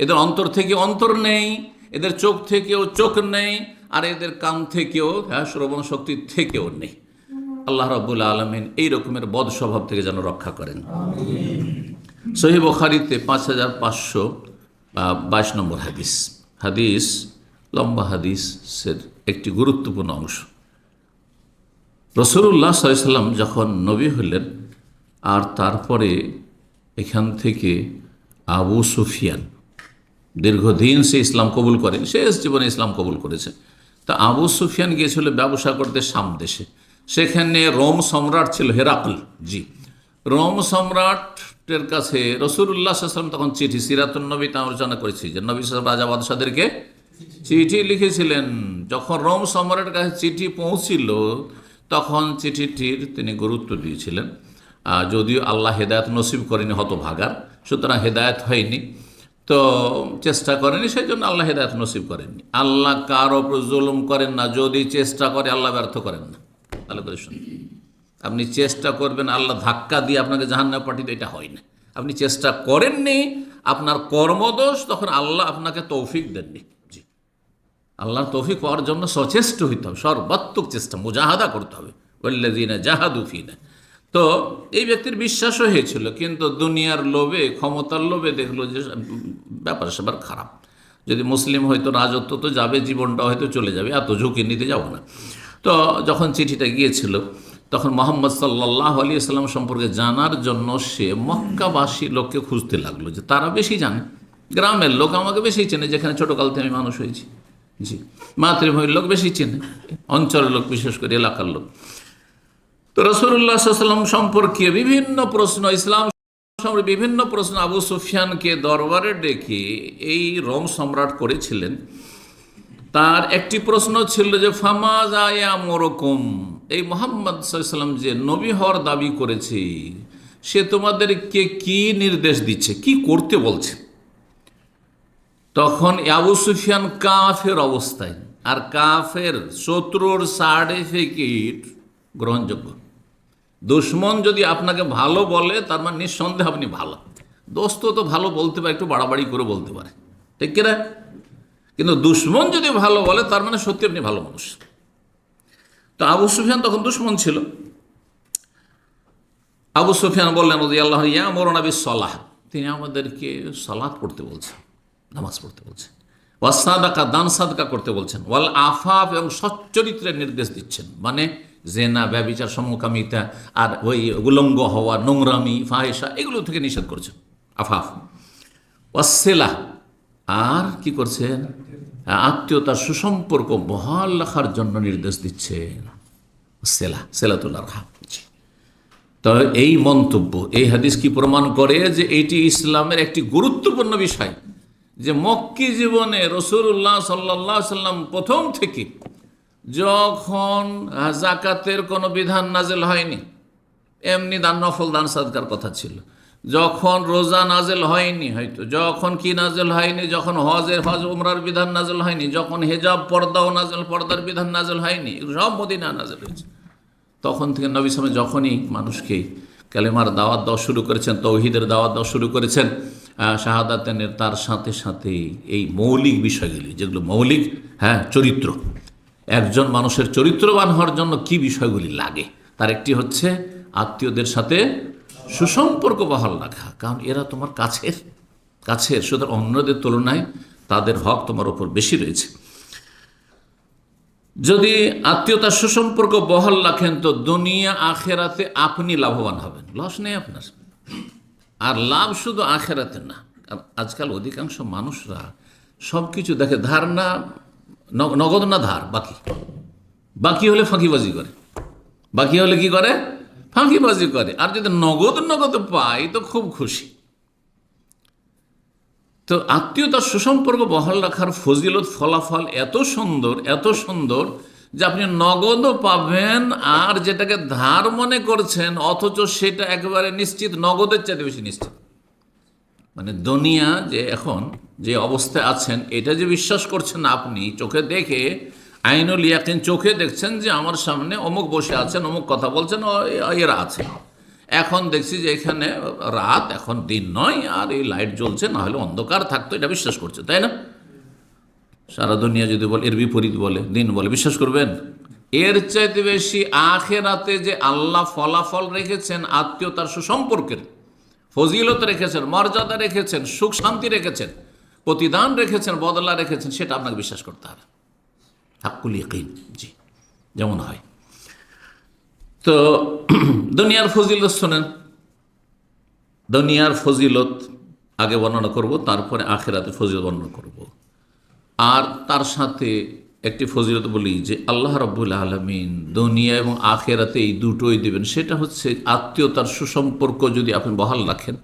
এদের অন্তর থেকে অন্তর নেই, এদের চোখ থেকেও চোখ নেই, আর এদের কান থেকেও শ্রবণ শক্তির থেকেও নেই। আল্লাহ রাব্বুল আলামিন এই রকমের বদ স্বভাব থেকে যেন রক্ষা করেন। সহিহ বুখারীতে 5522 নম্বর হাদিস, হাদিস লম্বা হাদিসের একটি গুরুত্বপূর্ণ অংশ। রাসূলুল্লাহ সাল্লাল্লাহু আলাইহি ওয়াসাল্লাম যখন নবী হলেন, আর তারপরে এখান থেকে আবু সুফিয়ান দীর্ঘদিন সে ইসলাম কবুল করেন, শেষ জীবনে ইসলাম কবুল করেছে। তা আবু সুফিয়ান গিয়েছিল ব্যবসা করতে শাম দেশে। সেখানে রোম সম্রাট ছিল হেরাকল। রোম সম্রাটের কাছে রাসূলুল্লাহ সাল্লাল্লাহু আলাইহি ওয়াসাল্লাম তখন চিঠি, সিরাতুন নবীতে আলোচনা করেছি যে নবী সাল্লাল্লাহু আলাইহি ওয়াসাল্লাম রাজা বাদশাদেরকে চিঠি লিখেছিলেন। যখন রোম সম্রাটের কাছে চিঠি পৌঁছিল, তখন চিঠিটির তিনি গুরুত্ব দিয়েছিলেন। যদিও আল্লাহ হেদায়েত নসিব করেনি হতভাগার, সুতরাং হেদায়েত হয়নি, তো চেষ্টা করেনি, সেই জন্য আল্লাহ হেদায়েত নসিব করেননি। আল্লাহ কারো উপর জুলুম করেন না, যদি চেষ্টা করে আল্লাহ ব্যর্থ করেন না। ভালো করে শুনুন, আপনি চেষ্টা করবেন আল্লাহ ধাক্কা দিয়ে আপনাকে জাহান্নামে পাঠিয়ে দেয়, এটা হয় না। আপনি চেষ্টা করেননি, আপনার কর্মদোষ, তখন আল্লাহ আপনাকে তৌফিক দেননি। আল্লাহর তৌফিক পাওয়ার জন্য সচেষ্ট হইতে হবে, সর্বাত্মক চেষ্টা, মুজাহাদা করতে হবে। ওয়াল্লাযীনা জাহাদু ফীনা। তো এই ব্যক্তির বিশ্বাসও হয়েছিল, কিন্তু দুনিয়ার লোভে, ক্ষমতার লোভে দেখলো যে ব্যাপার স্যাপার খারাপ। যদি মুসলিম হয়তো রাজত্ব তো যাবে, জীবনটা হয়তো চলে যাবে, এত ঝুঁকি নিতে যাব না। তো যখন চিঠিটা গিয়েছিল, তখন মুহাম্মদ সাল্লাল্লাহু আলাইহি ওয়াসাল্লাম সম্পর্কে জানার জন্য সে মক্কাবাসী লোককে খুঁজতে লাগলো, যে তারা বেশি জানে, গ্রামের লোক আমাকে বেশি চেনে, যেখানে ছোটোকাল থেকে আমি মানুষ হয়েছি। মাতৃভূমির লোক বেশি চেনে, অঞ্চলের লোক, বিশেষ করে এলাকার লোক। তো রাসূলুল্লাহ সাল্লাল্লাহু আলাইহি ওয়াসাল্লাম সম্পর্কে বিভিন্ন প্রশ্ন, ইসলাম সম্পর্কে বিভিন্ন প্রশ্ন আবু সুফিয়ানকে দরবারে ডেকে এই রোম সম্রাট করেছিলেন। তার একটি প্রশ্ন ছিল যে ফামাযা ইয়ামুরুকুম, এই মুহাম্মদ সাল্লাল্লাহু আলাইহি ওয়াসাল্লাম যে নবী হওয়ার দাবি করেছে, সে তোমাদেরকে কি নির্দেশ দিচ্ছে, কি করতে বলছে? তখন আবু সুফিয়ান কাফের অবস্থায়, আর কাফের শত্রুর সার্টিফিকেট গ্রহণযোগ্য। দুশ্মন যদি আপনাকে ভালো বলে, তার মানে নিঃসন্দেহে আপনি ভালো। দোস্ত তো ভালো বলতে পারে, একটু বাড়াবাড়ি করে বলতে পারে, ঠিক কিনা? কিন্তু দুশ্মন যদি ভালো বলে, তার মানে সত্যি আপনি ভালো মানুষ। তো আবু সুফিয়ান তখন দুশ্মন ছিল। আবু সুফিয়ান বললেন রাদিয়াল্লাহু আনহু, ইয়ামুরুনা বিস-সালাহ, তিনি আমাদেরকে সালাত পড়তে বলছেন, নামাজ পড়তে বলছেন। ওয়াস সাদাকা, দান সাদকা করতে বলছেন। ওয়াল আফাফ, এবং সচ্চরিত্রের নির্দেশ দিচ্ছেন, মানে জেনা, ব্যভিচার, সমকামিতা, আর ওই উলঙ্গ হওয়া, নোংরামি, ফাহেসা, এগুলো থেকে নিষেধ করছেন, আফাফ। ওয়াসসিলা, আর কি করছেন? আত্মীয়তার সুসম্পর্ক বহাল রাখার জন্য নির্দেশ দিচ্ছেন, সেলাতুল আরহাম। তো এই মন্তব্য, এই হাদিস কি প্রমাণ করে যে এটি ইসলামের একটি গুরুত্বপূর্ণ বিষয়, যে মক্কি জীবনে রাসূলুল্লাহ সাল্লাল্লাহু আলাইহি ওয়াসাল্লাম প্রথম থেকে যখন যাকাতের কোনো বিধান নাজেল হয়নি, এমনি দান, নফল দান সাদকার কথা ছিল, যখন রোজা নাজেল হয়নি, হয়তো যখন কি নাজেল হয়নি, যখন হজ উমরার বিধান নাজেল হয়নি, যখন হেজাব পর্দাও নাজেল, পর্দার বিধান নাজেল হয়নি, সব মদিনা নাজেল হয়েছে। তখন থেকে নবী সাল্লাল্লাহু আলাইহি ওয়াসাল্লাম যখনই মানুষকে কালেমার দাওয়াত দেওয়া শুরু করেছেন, তৌহিদের দাওয়াত দেওয়া শুরু করেছেন, শাহাদাতের, তার সাথে সাথে এই মৌলিক বিষয়গুলি, যেগুলো মৌলিক, চরিত্র, একজন মানুষের চরিত্রবান হওয়ার জন্য কি বিষয়গুলি লাগে, তার একটি হচ্ছে আত্মীয়দের সাথে সুসম্পর্ক বহাল রাখা। কারণ এরা তোমার কাছের, সুতরাং অন্যদের তুলনায় তাদের হক তোমার উপর বেশি রয়েছে। যদি আত্মীয়তার সুসম্পর্ক বহাল রাখেন, তো দুনিয়া আখেরাতে আপনি লাভবান হবেন, লস নেই আপনার। আর লাভ শুধু আখেরাতে না, আজকাল অধিকাংশ মানুষরা সব কিছু দেখে ধার না, নগদ না ধার, বাকি হলে ফাঁকিবাজি করে, বাকি হলে কি করে? ফাঁকিবাজি করে। আর যদি নগদ পাই তো খুব খুশি। তো আত্মীয়তার সুসম্পর্ক বহাল রাখার ফজিলত, ফলাফল এত সুন্দর যে আপনি নগদও পাবেন, আর যেটাকে ধার মনে করছেন অথচ সেটা একেবারে নিশ্চিত, নগদের চাইতে বেশি নিশ্চিত। মানে দুনিয়া যে এখন যে অবস্থায় আছেন, এটা যে বিশ্বাস করছেন আপনি চোখে দেখে, আইনুল ইয়াকিন চোখে দেখছেন যে আমার সামনে অমুক বসে আছেন, অমুক কথা বলছেন, এরা আছে। এখন দেখছি যে এখানে রাত, এখন দিন নয়, আর এই লাইট জ্বলছে, না হলে অন্ধকার থাকতো, এটা বিশ্বাস করছে, তাই না? সারা দুনিয়া যদি বলে এর বিপরীত বলে, দিন বলে, বিশ্বাস করবেন? এর চাইতে বেশি আখিরাতে যে আল্লাহ ফলাফল রেখেছেন, আত্মীয়তার সুসম্পর্কের ফজিলত রেখেছেন, মর্যাদা রেখেছেন, সুখ শান্তি রেখেছেন, প্রতিদান রেখেছেন, বদলা রেখেছেন, সেটা আপনাকে বিশ্বাস করতে হবে। হাক্কুল ইয়াকিন, জি, যেমন হয়। তো দুনিয়ার ফজিলত শোনেন, দুনিয়ার ফজিলত আগে বর্ণনা করব, তারপরে আখিরাতে ফজিলত বর্ণনা করব। আর তার সাথে একটি ফজিলত বলি যে আল্লাহ রাব্বুল আলামিন দুনিয়া এবং আখিরাতে এই দুটোই দেবেন। সেটা হচ্ছে আত্মীয়তার সুসম্পর্ক যদি আপনি বহাল রাখেন,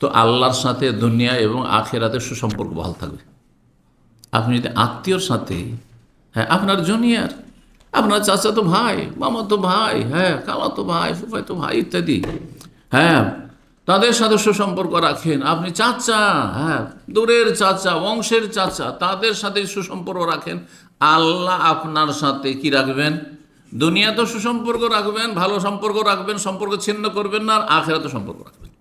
তো আল্লাহর সাথে দুনিয়া এবং আখিরাতের সুসম্পর্ক বহাল থাকবে। আপনি যদি আত্মীয়র সাথে, হ্যাঁ, আপনার জুনিয়র, আপনার চাচাতো ভাই, মামাতো ভাই, হ্যাঁ, খালাতো ভাই, ফুফাতো ভাই ইত্যাদি, হ্যাঁ, তাদের সাথে সুসম্পর্ক রাখেন। আপনি চাচা, হ্যাঁ, দূরের চাচা, বংশের চাচা, তাদের সাথে সুসম্পর্ক রাখেন, আল্লাহ আপনার সাথে কি রাখবেন? দুনিয়াতেও সুসম্পর্ক রাখবেন, ভালো সম্পর্ক রাখবেন, সম্পর্ক ছিন্ন করবেন না, আর আখিরাতেও সম্পর্ক রাখবেন।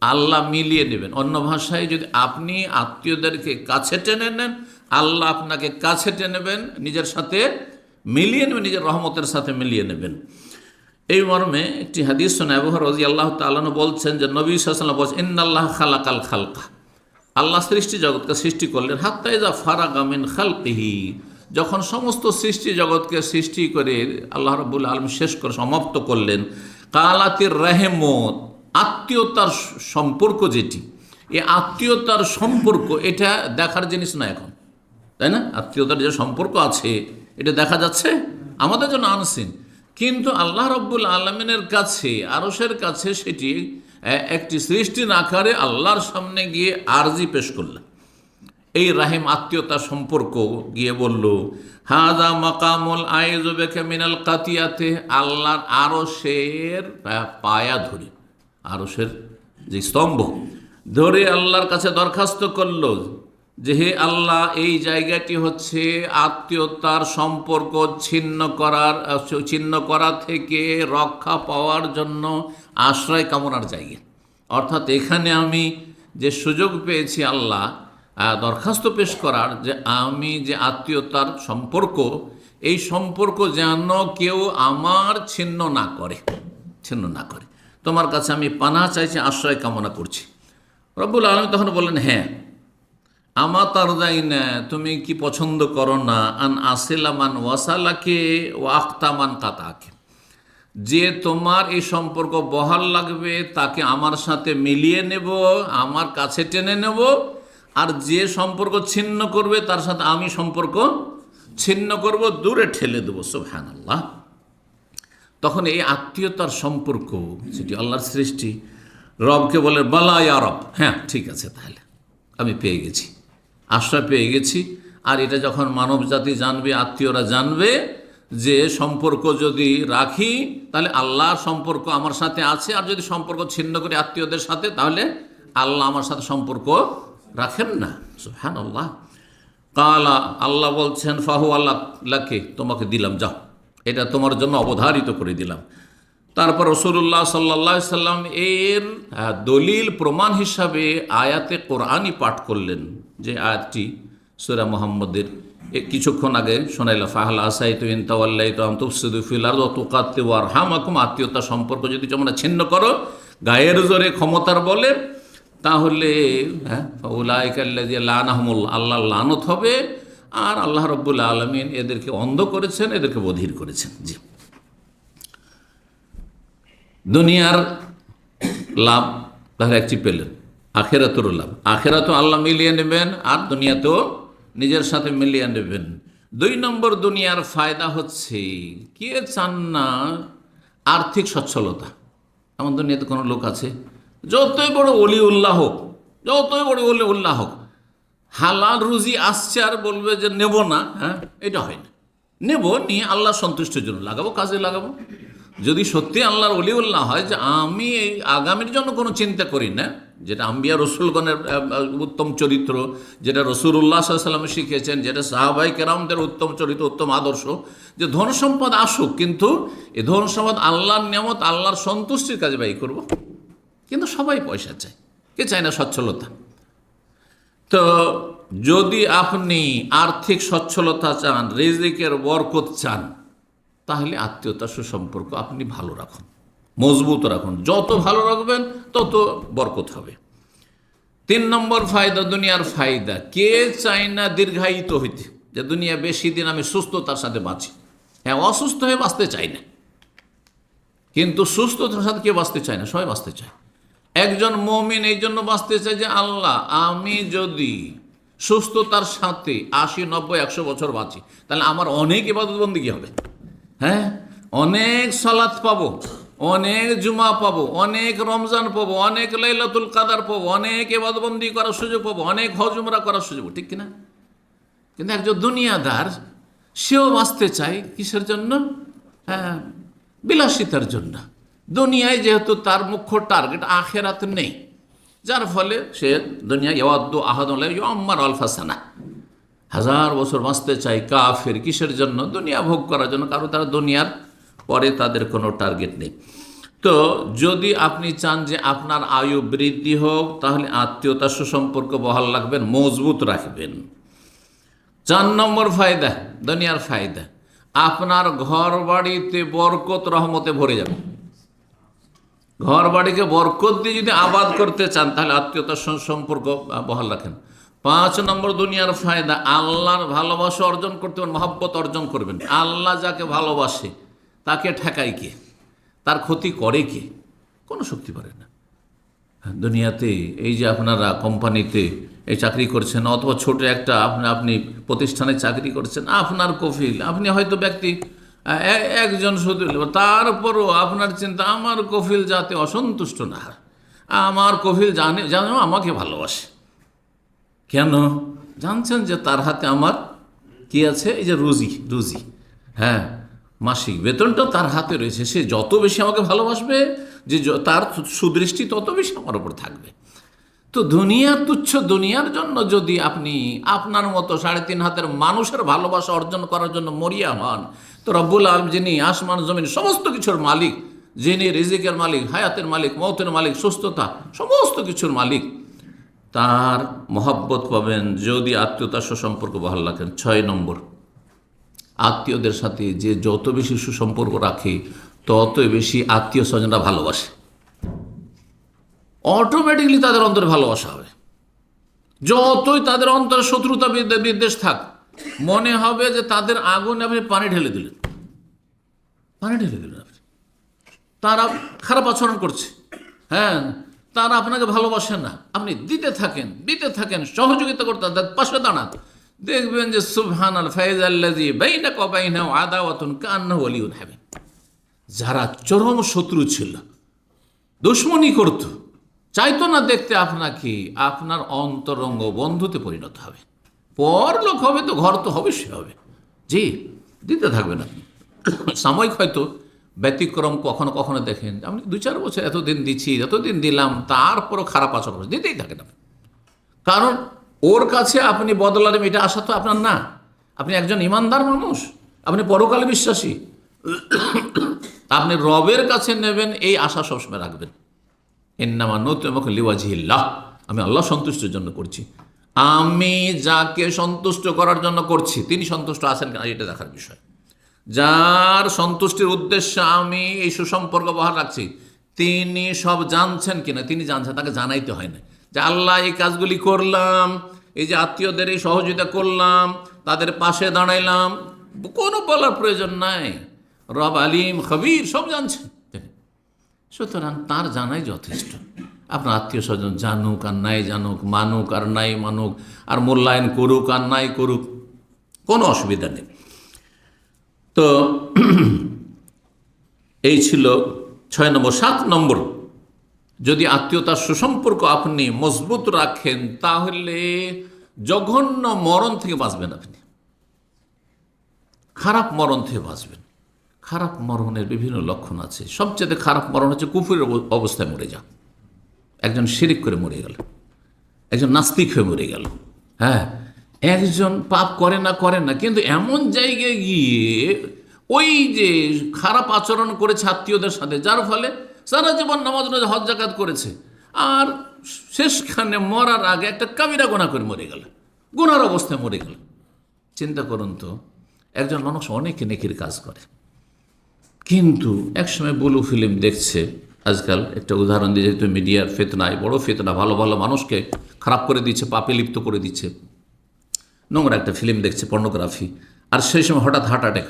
আল্লাহ মিলিয়ে নেবেন। অন্য ভাষায় যদি আপনি আত্মীয়দেরকে কাছে টেনে নেন, আল্লাহ আপনাকে কাছে টেনে নেবেন, নিজের সাথে মিলিয়ে নেবেন, নিজের রহমতের সাথে মিলিয়ে নেবেন। এই মর্মে একটি হাদিস শোনা, আবু হুরায়রা রাদিয়াল্লাহু তাআলা আনহু বলছেন যে নবী সাল্লাল্লাহু আলাইহি ওয়াসাল্লাম বলেছেন, ইন্নাল্লাহ খালাকাল খালকা, আল্লাহ সৃষ্টি জগৎকে সৃষ্টি করলেন, হাত্তা ইযা ফারাগা মিন খালকিহি, যখন সমস্ত সৃষ্টি জগৎকে সৃষ্টি করে আল্লাহ রাব্বুল আলামিন শেষ করে সমাপ্ত করলেন, কালাতির রাহমত, আত্মীয়তার সম্পর্ক যেটি, এই আত্মীয়তার সম্পর্ক এটা দেখার জিনিস না এখন, তাই না? আত্মীয়তার যে সম্পর্ক আছে এটা দেখা যাচ্ছে আমাদের জন্য আনসিন, কিন্তু আল্লাহ রাব্বুল আলামিনের কাছে, আরশের কাছে সেটি একটি সৃষ্টির আকারে আল্লাহর সামনে গিয়ে আরজি পেশ করলেন। এই রাহিম আত্মীয়তার সম্পর্ক গিয়ে বলল, হাযা মাকামুল আইযু বিকা মিনাল কাতিয়াতে, আল্লাহর আরশের পায়া ধরে, আরশের যে স্তম্ভ ধরে আল্লাহর কাছে দরখাস্ত করলো যে হে আল্লাহ, এই জায়গাটি হচ্ছে আত্মীয়তার সম্পর্ক ছিন্ন করা থেকে রক্ষা পাওয়ার জন্য আশ্রয় কামনার জায়গা। অর্থাৎ এখানে আমি যে সুযোগ পেয়েছি আল্লাহ দরখাস্ত পেশ করার, যে আমি যে আত্মীয়তার সম্পর্ক, এই সম্পর্ক যেন কেউ আমার ছিন্ন না করে, তোমার কাছে আমি পানাহ চাইছি, আশ্রয় কামনা করছি। রব্বুল আলামিন তখন বললেন, হ্যাঁ, আমা তারদাইনা, তুমি কি পছন্দ করো না, আন আসিলামান ওয়াসালাকে ওয়া আখতামান কাতাকে, যে তোমার এই সম্পর্ক বহাল লাগবে তাকে আমার সাথে মিলিয়ে নেব, আমার কাছে টেনে নেব, আর যে সম্পর্ক ছিন্ন করবে তার সাথে আমি সম্পর্ক ছিন্ন করব, দূরে ঠেলে দেবো। সুবহানাল্লাহ। তখন এই আত্মীয়তার সম্পর্ক সেটি আল্লাহর সৃষ্টি, রবকে বলে বালা ইয়া রব, হ্যাঁ ঠিক আছে, তাহলে আমি পেয়ে গেছি, আশ্রয় পেয়ে গেছি। আর এটা যখন মানব জাতি জানবে, আত্মীয়রা জানবে যে সম্পর্ক যদি রাখি তাহলে আল্লাহর সম্পর্ক আমার সাথে আছে, আর যদি সম্পর্ক ছিন্ন করি আত্মীয়দের সাথে, তাহলে আল্লাহ আমার সাথে সম্পর্ক রাখেন না। সুবহানাল্লাহ। কালা, আল্লাহ বলছেন, ফাহু আল্লাহ লাকে, তোমাকে দিলাম, যাও, এটা তোমার জন্য অবধারিত করে দিলাম। তারপর রাসূলুল্লাহ সাল্লাল্লাহু আলাইহি সাল্লাম এর দলিল প্রমাণ হিসাবে আয়াতে কোরআনই পাঠ করলেন, যে আয়াতটি সূরা মুহাম্মদের কিছুক্ষণ আগে শোনাইলা, ফাহাল আসাইতু ইন তাওয়াল্লাইতু আন তুফসিদু ফিল আরদি ওয়া তুকাত্তিউ আরহামাকুম, আত্মীয়তা সম্পর্ক যদি তোমরা ছিন্ন করো গায়ের জোরে, ক্ষমতার বলে, তাহলে উলাইকা আল্লাযিনা লানাহুমুল্লাহ, আল্লাহর লানত হবে, আর আল্লাহ রাব্বুল আলামিন এদেরকে অন্ধ করেছেন, এদেরকে বধির করেছেন। জি, দুনিয়ার লাভ তাহলে একটি পেলেন, আখেরাতেরও লাভ, আখেরাতেও আল্লাহ মিলিয়ে নেবেন, আর দুনিয়াতেও নিজের সাথে মিলিয়ে নেবেন। 2 নম্বর দুনিয়ার ফায়দা হচ্ছে, কে চান না আর্থিক সচ্ছলতা? এমন দুনিয়াতে কোনো লোক আছে, যতই বড় ওলিউল্লাহ হোক, যতই বড় ওলিউল্লাহ হোক, হালাল রুজি আসছে আর বলবে যে নেব না, হ্যাঁ, এটা হয় না। নেব, নিয়ে আল্লাহ সন্তুষ্টির জন্য লাগাবো, কাজে লাগাবো। যদি সত্যি আল্লাহর ওলিউল্লাহ হয় যে আমি এই আগামীর জন্য কোনো চিন্তা করি না, যেটা আম্বিয়া রসুলগণের উত্তম চরিত্র, যেটা রসুল্লাহ সাল্লাম শিখিয়েছেন, যেটা সাহাবাই কেরামদের উত্তম চরিত্র, উত্তম আদর্শ, যে ধন সম্পদ আসুক, কিন্তু এই ধন সম্পদ আল্লাহর নিয়ামত, আল্লাহর সন্তুষ্টির কাজে ব্যয় করব। কিন্তু সবাই পয়সা চায়, কে চায় না সচ্ছলতা? তো যদি আপনি আর্থিক সচ্ছলতা চান, রিজিকের বরকত চান, তাহলে আত্মীয়তা সুসম্পর্ক আপনি ভালো রাখুন, মজবুত রাখুন। যত ভালো রাখবেন তত বরকত হবে। 3 নম্বর ফায়দা, দুনিয়ার ফায়দা। কে চায় না দীর্ঘায়িত হইতে, যে দুনিয়া বেশি দিন আমি সুস্থতার সাথে বাঁচি? হ্যাঁ, অসুস্থ হয়ে বাঁচতে চাই না, কিন্তু সুস্থতার সাথে কেউ বাঁচতে চায় না, সবাই বাঁচতে চায়। একজন মুমিন এই জন্য বাঁচতে চায় যে আল্লাহ, আমি যদি সুস্থতার সাথে 80, 90, 100 বছর বাঁচি, তাহলে আমার অনেক ইবাদতবন্দেগী হবে। হ্যাঁ, অনেক সালাত পাবো, অনেক জুমা পাবো, অনেক রমজান পাবো, অনেক লাইলাতুল কাদার পাবো, অনেক ইবাদতবন্দি করার সুযোগ পাবো, অনেক হজ উমরা করার সুযোগ, ঠিক কিনা? কিন্তু একজন দুনিয়াদার, সেও বাঁচতে চায় কিসের জন্য? হ্যাঁ, বিলাসিতার জন্য। দুনিয়ায় যেহেতু তার মুখ্য টার্গেট আখেরাত নেই, যার ফলে সে দুনিয়া ইয়াওয়াদ্দু আহাদুল্লাহ ইউআম্মার আলফাসানা, 1000 বছর বাঁচতে চাই। কাফের কিসের জন্য? দুনিয়া ভোগ করার জন্য, কারণ তারা দুনিয়ার পরে তাদের কোনো টার্গেট নেই। তো যদি আপনি চান যে আপনার আয়ু বৃদ্ধি হোক, তাহলে আত্মীয়তা সুসম্পর্ক বহাল রাখবেন, মজবুত রাখবেন। 4 নম্বর ফায়দা, দুনিয়ার ফায়দা, আপনার ঘর বাড়িতে বরকত রহমতে ভরে যাবে। ঘর বাড়িকে বরকত দিয়ে যদি আবাদ করতে চান, তাহলে আত্মীয়তার সম্পর্ক বহাল রাখেন। 5 নম্বর দুনিয়ার ফায়দা, আল্লাহর ভালোবাসা অর্জন করতে পারেন, মহব্বত অর্জন করবেন। আল্লাহ যাকে ভালোবাসে তাকে ঠেকায় কে? তার ক্ষতি করে কে? কোনো শক্তি পারে না। দুনিয়াতে এই যে আপনারা কোম্পানিতে এই চাকরি করছেন, অথবা ছোট একটা আপনি প্রতিষ্ঠানে চাকরি করছেন, আপনার কফিল, আপনি হয়তো ব্যক্তি একজন শুধু, তারপরও আপনার চিন্তা আমার কফিল যাতে অসন্তুষ্ট না হয়, আমার কফিল জানো আমাকে ভালোবাসে। কেন? জানছেন যে তার হাতে আমার কি আছে? এই যে রুজি, হ্যাঁ, মাসিক বেতনটা তার হাতে রয়েছে। সে যত বেশি আমাকে ভালোবাসবে, যে তার সুদৃষ্টি তত বেশি আমার ওপর থাকবে। তো দুনিয়ার তুচ্ছ দুনিয়ার জন্য যদি আপনি আপনার মতো 3.5 হাতের মানুষের ভালোবাসা অর্জন করার জন্য মরিয়া হন, তো রব্বুল আলম, যিনি আসমান জমিন সমস্ত কিছুর মালিক, যিনি রিজিকের মালিক, হায়াতের মালিক, মৌতের মালিক, সুস্থতা, সমস্ত কিছুর মালিক, তার মহব্বত পাবেন যদি আত্মীয়তার সুসম্পর্ক বহাল রাখেন। 6 নম্বর, আত্মীয়দের সাথে যে যত বেশি সুসম্পর্ক রাখে, ততই বেশি আত্মীয় স্বজনরা ভালোবাসে। অটোমেটিকলি তাদের অন্তরে ভালোবাসা হবে। যতই তাদের অন্তরে শত্রুতা বিদ্বেষ থাক, মনে হবে যে তাদের আগুনে আপনি পানি ঢেলে দিলেন আপনি। তারা খারাপ আচরণ করছে, হ্যাঁ, তারা আপনাকে ভালোবাসে না, আপনি দিতে থাকেন, সহযোগিতা করতে, তাদের পাশে দাঁড়ান, দেখবেন যে সুবহানাল ফায়জাল্লাযী বাইনাকা ওয়া বাইনাহু আদাওয়াতুন কান্নাহু ওয়ালিয়্যুন হামিম। যারা চরম শত্রু ছিল, দুশমনী করত, চাইতো না দেখতে আপনাকে, আপনার অন্তরঙ্গ বন্ধুতে পরিণত হবে। পরলোক হবে তো ঘর তো অবশ্যই হবে। জি, দিতে থাকবেন আপনি। সাময়িক হয়তো ব্যতিক্রম কখনো কখনো দেখেন, আমি 2-4 বছর এতদিন দিচ্ছি, এতদিন দিলাম, তারপরও খারাপ আচরণ দিতেই থাকেন আপনি। কারণ ওর কাছে আপনি বদলা নেবেন, এটা আশা তো আপনার না। আপনি একজন ইমানদার মানুষ, আপনি পরকালে বিশ্বাসী, আপনি রবের কাছে নেবেন এই আশা সবসময় রাখবেন। ইন্নামা নুতইমুকুম লিওয়াজহিল্লাহ, আমি আল্লাহ সন্তুষ্টির জন্য করছি। আমি যাকে সন্তুষ্ট করার জন্য করছি, তিনি সন্তুষ্ট আছেন কিনা এটা দেখার বিষয়। যার সন্তুষ্টির উদ্দেশ্যে আমি এই সুসম্পর্ক বহাল রাখছি, তিনি সব জানছেন কিনা? তিনি জানছেন, তাকে জানাইতে হয় না যে আল্লাহ এই কাজগুলি করলাম, এই যে আত্মীয়দের এই সহযোগিতা করলাম, তাদের পাশে দাঁড়াইলাম, কোনো বলার প্রয়োজন নাই। রব আলিম খবির, সব জানছেন। সুতরাং তার জানাই যথেষ্ট। আপনার আত্মীয় স্বজন জানুক আর নাই জানুক, মানুক আর নাই মানুক, আর মূল্যায়ন করুক আর নাই করুক, কোনো অসুবিধা নেই। তো এই ছিল 6 নম্বর। 7 নম্বর, যদি আত্মীয়তার সুসম্পর্ক আপনি মজবুত রাখেন, তাহলে জঘন্য মরণ থেকে বাঁচবেন। আপনি খারাপ মরণ থেকে বাঁচবেন। খারাপ মরণের বিভিন্ন লক্ষণ আছে। সবচেয়ে খারাপ মরণ হচ্ছে কুফরের অবস্থায় মরে যাওয়া। একজন শিরিক করে মরে গেল, একজন নাস্তিক হয়ে মরে গেল, হ্যাঁ, একজন পাপ করে না কিন্তু এমন জায়গায় গিয়ে ওই যে খারাপ আচরণ করেছে আত্মীয়দের সাথে, যার ফলে সারা জীবন নামাজ রোজা হজ যাকাত করেছে, আর শেষখানে মরার আগে একটা কাবিরা গুনাহ করে মরে গেল, গুনার অবস্থায় মরে গেল। চিন্তা করুন তো, একজন মানুষ অনেক নেকির কাজ করে, কিন্তু একসময় ব্লু ফিল্ম দেখছে। আজকাল একটা উদাহরণ দিয়ে, যেহেতু মিডিয়ার ফিতনায় বড় ফিতনা, ভালো ভালো মানুষকে খারাপ করে দিচ্ছে, পাপে লিপ্ত করে দিচ্ছে, নোংরা একটা ফিল্ম দেখছে, পর্নোগ্রাফি, আর সেই সময় হঠাৎ হার্ট অ্যাটাক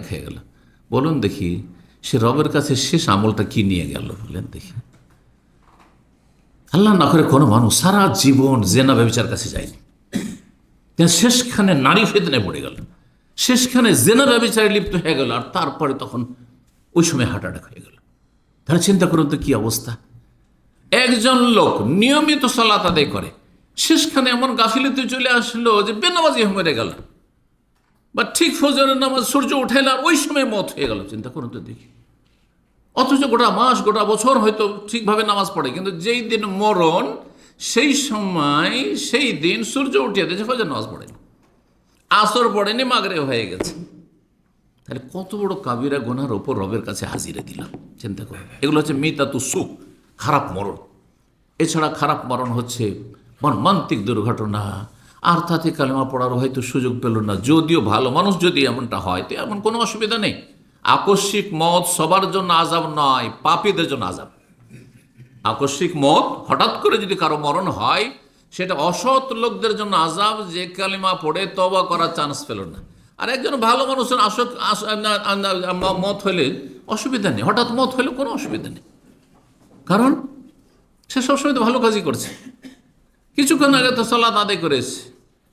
হয়ে গেল। বলুন দেখি, সে রবের কাছে শেষ আমলটা কি নিয়ে গেল বলেন দেখি? আল্লাহ না করে কোনো মানুষ সারা জীবন জেনা ব্যভিচার কাছে যায়নি, শেষখানে নারী ফিতনায় পড়ে গেল, শেষখানে জেনা ব্যভিচারে লিপ্ত হয়ে গেল, আর তারপরে তখন ওই সময় হার্ট অ্যাটাক হয়ে গেল। তাহলে চিন্তা করুন তো কি অবস্থা। একজন লোক নিয়মিত সালাত আদায় করে, শেষখানে এমন গাফিলতি চলে আসলো যে বেনামাজি হয়ে মরে গেল, বা ঠিক ফজরের নামাজ সূর্য উঠাইল আর ওই সময় মত হয়ে গেল। চিন্তা করুন তো দেখি। অথচ গোটা মাস গোটা বছর হয়তো ঠিকভাবে নামাজ পড়ে, কিন্তু যেই দিন মরণ সেই সময় সেই দিন সূর্য উঠিয়ে দিয়েছে, ফজর নামাজ পড়েনি, আসর পড়েনি, মাগরিব হয়ে গেছে। তাহলে কত বড় কাবিরা গুনার ওপর রবের কাছে হাজিরে দিলাম। চিন্তা করুন, এগুলো হচ্ছে মিতাতু সুখ, খারাপ মরণ। এছাড়া খারাপ মরণ হচ্ছে মর্মান্তিক দুর্ঘটনা, আর তাতে কালেমা পড়ার হয়তো সুযোগ পেল না। যদিও ভালো মানুষ যদি এমনটা হয় তো এমন কোনো অসুবিধা নেই। আকস্মিক মত সবার জন্য আযাব নয়, পাপীদের জন্য আযাব। আকস্মিক মত হঠাৎ করে যদি কারো মরণ হয়, সেটা অসৎ লোকদের জন্য আযাব, যে কালেমা পড়ে তওবা করার চান্স পেল না। আর একজন ভালো মানুষের মত হলে অসুবিধা নেই, হঠাৎ মত হলে কোনো অসুবিধা নেই, কারণ সে সবসময় তো ভালো কাজই করছে। কিছুক্ষণ আগে তো সালাত আদায় করে এসছে,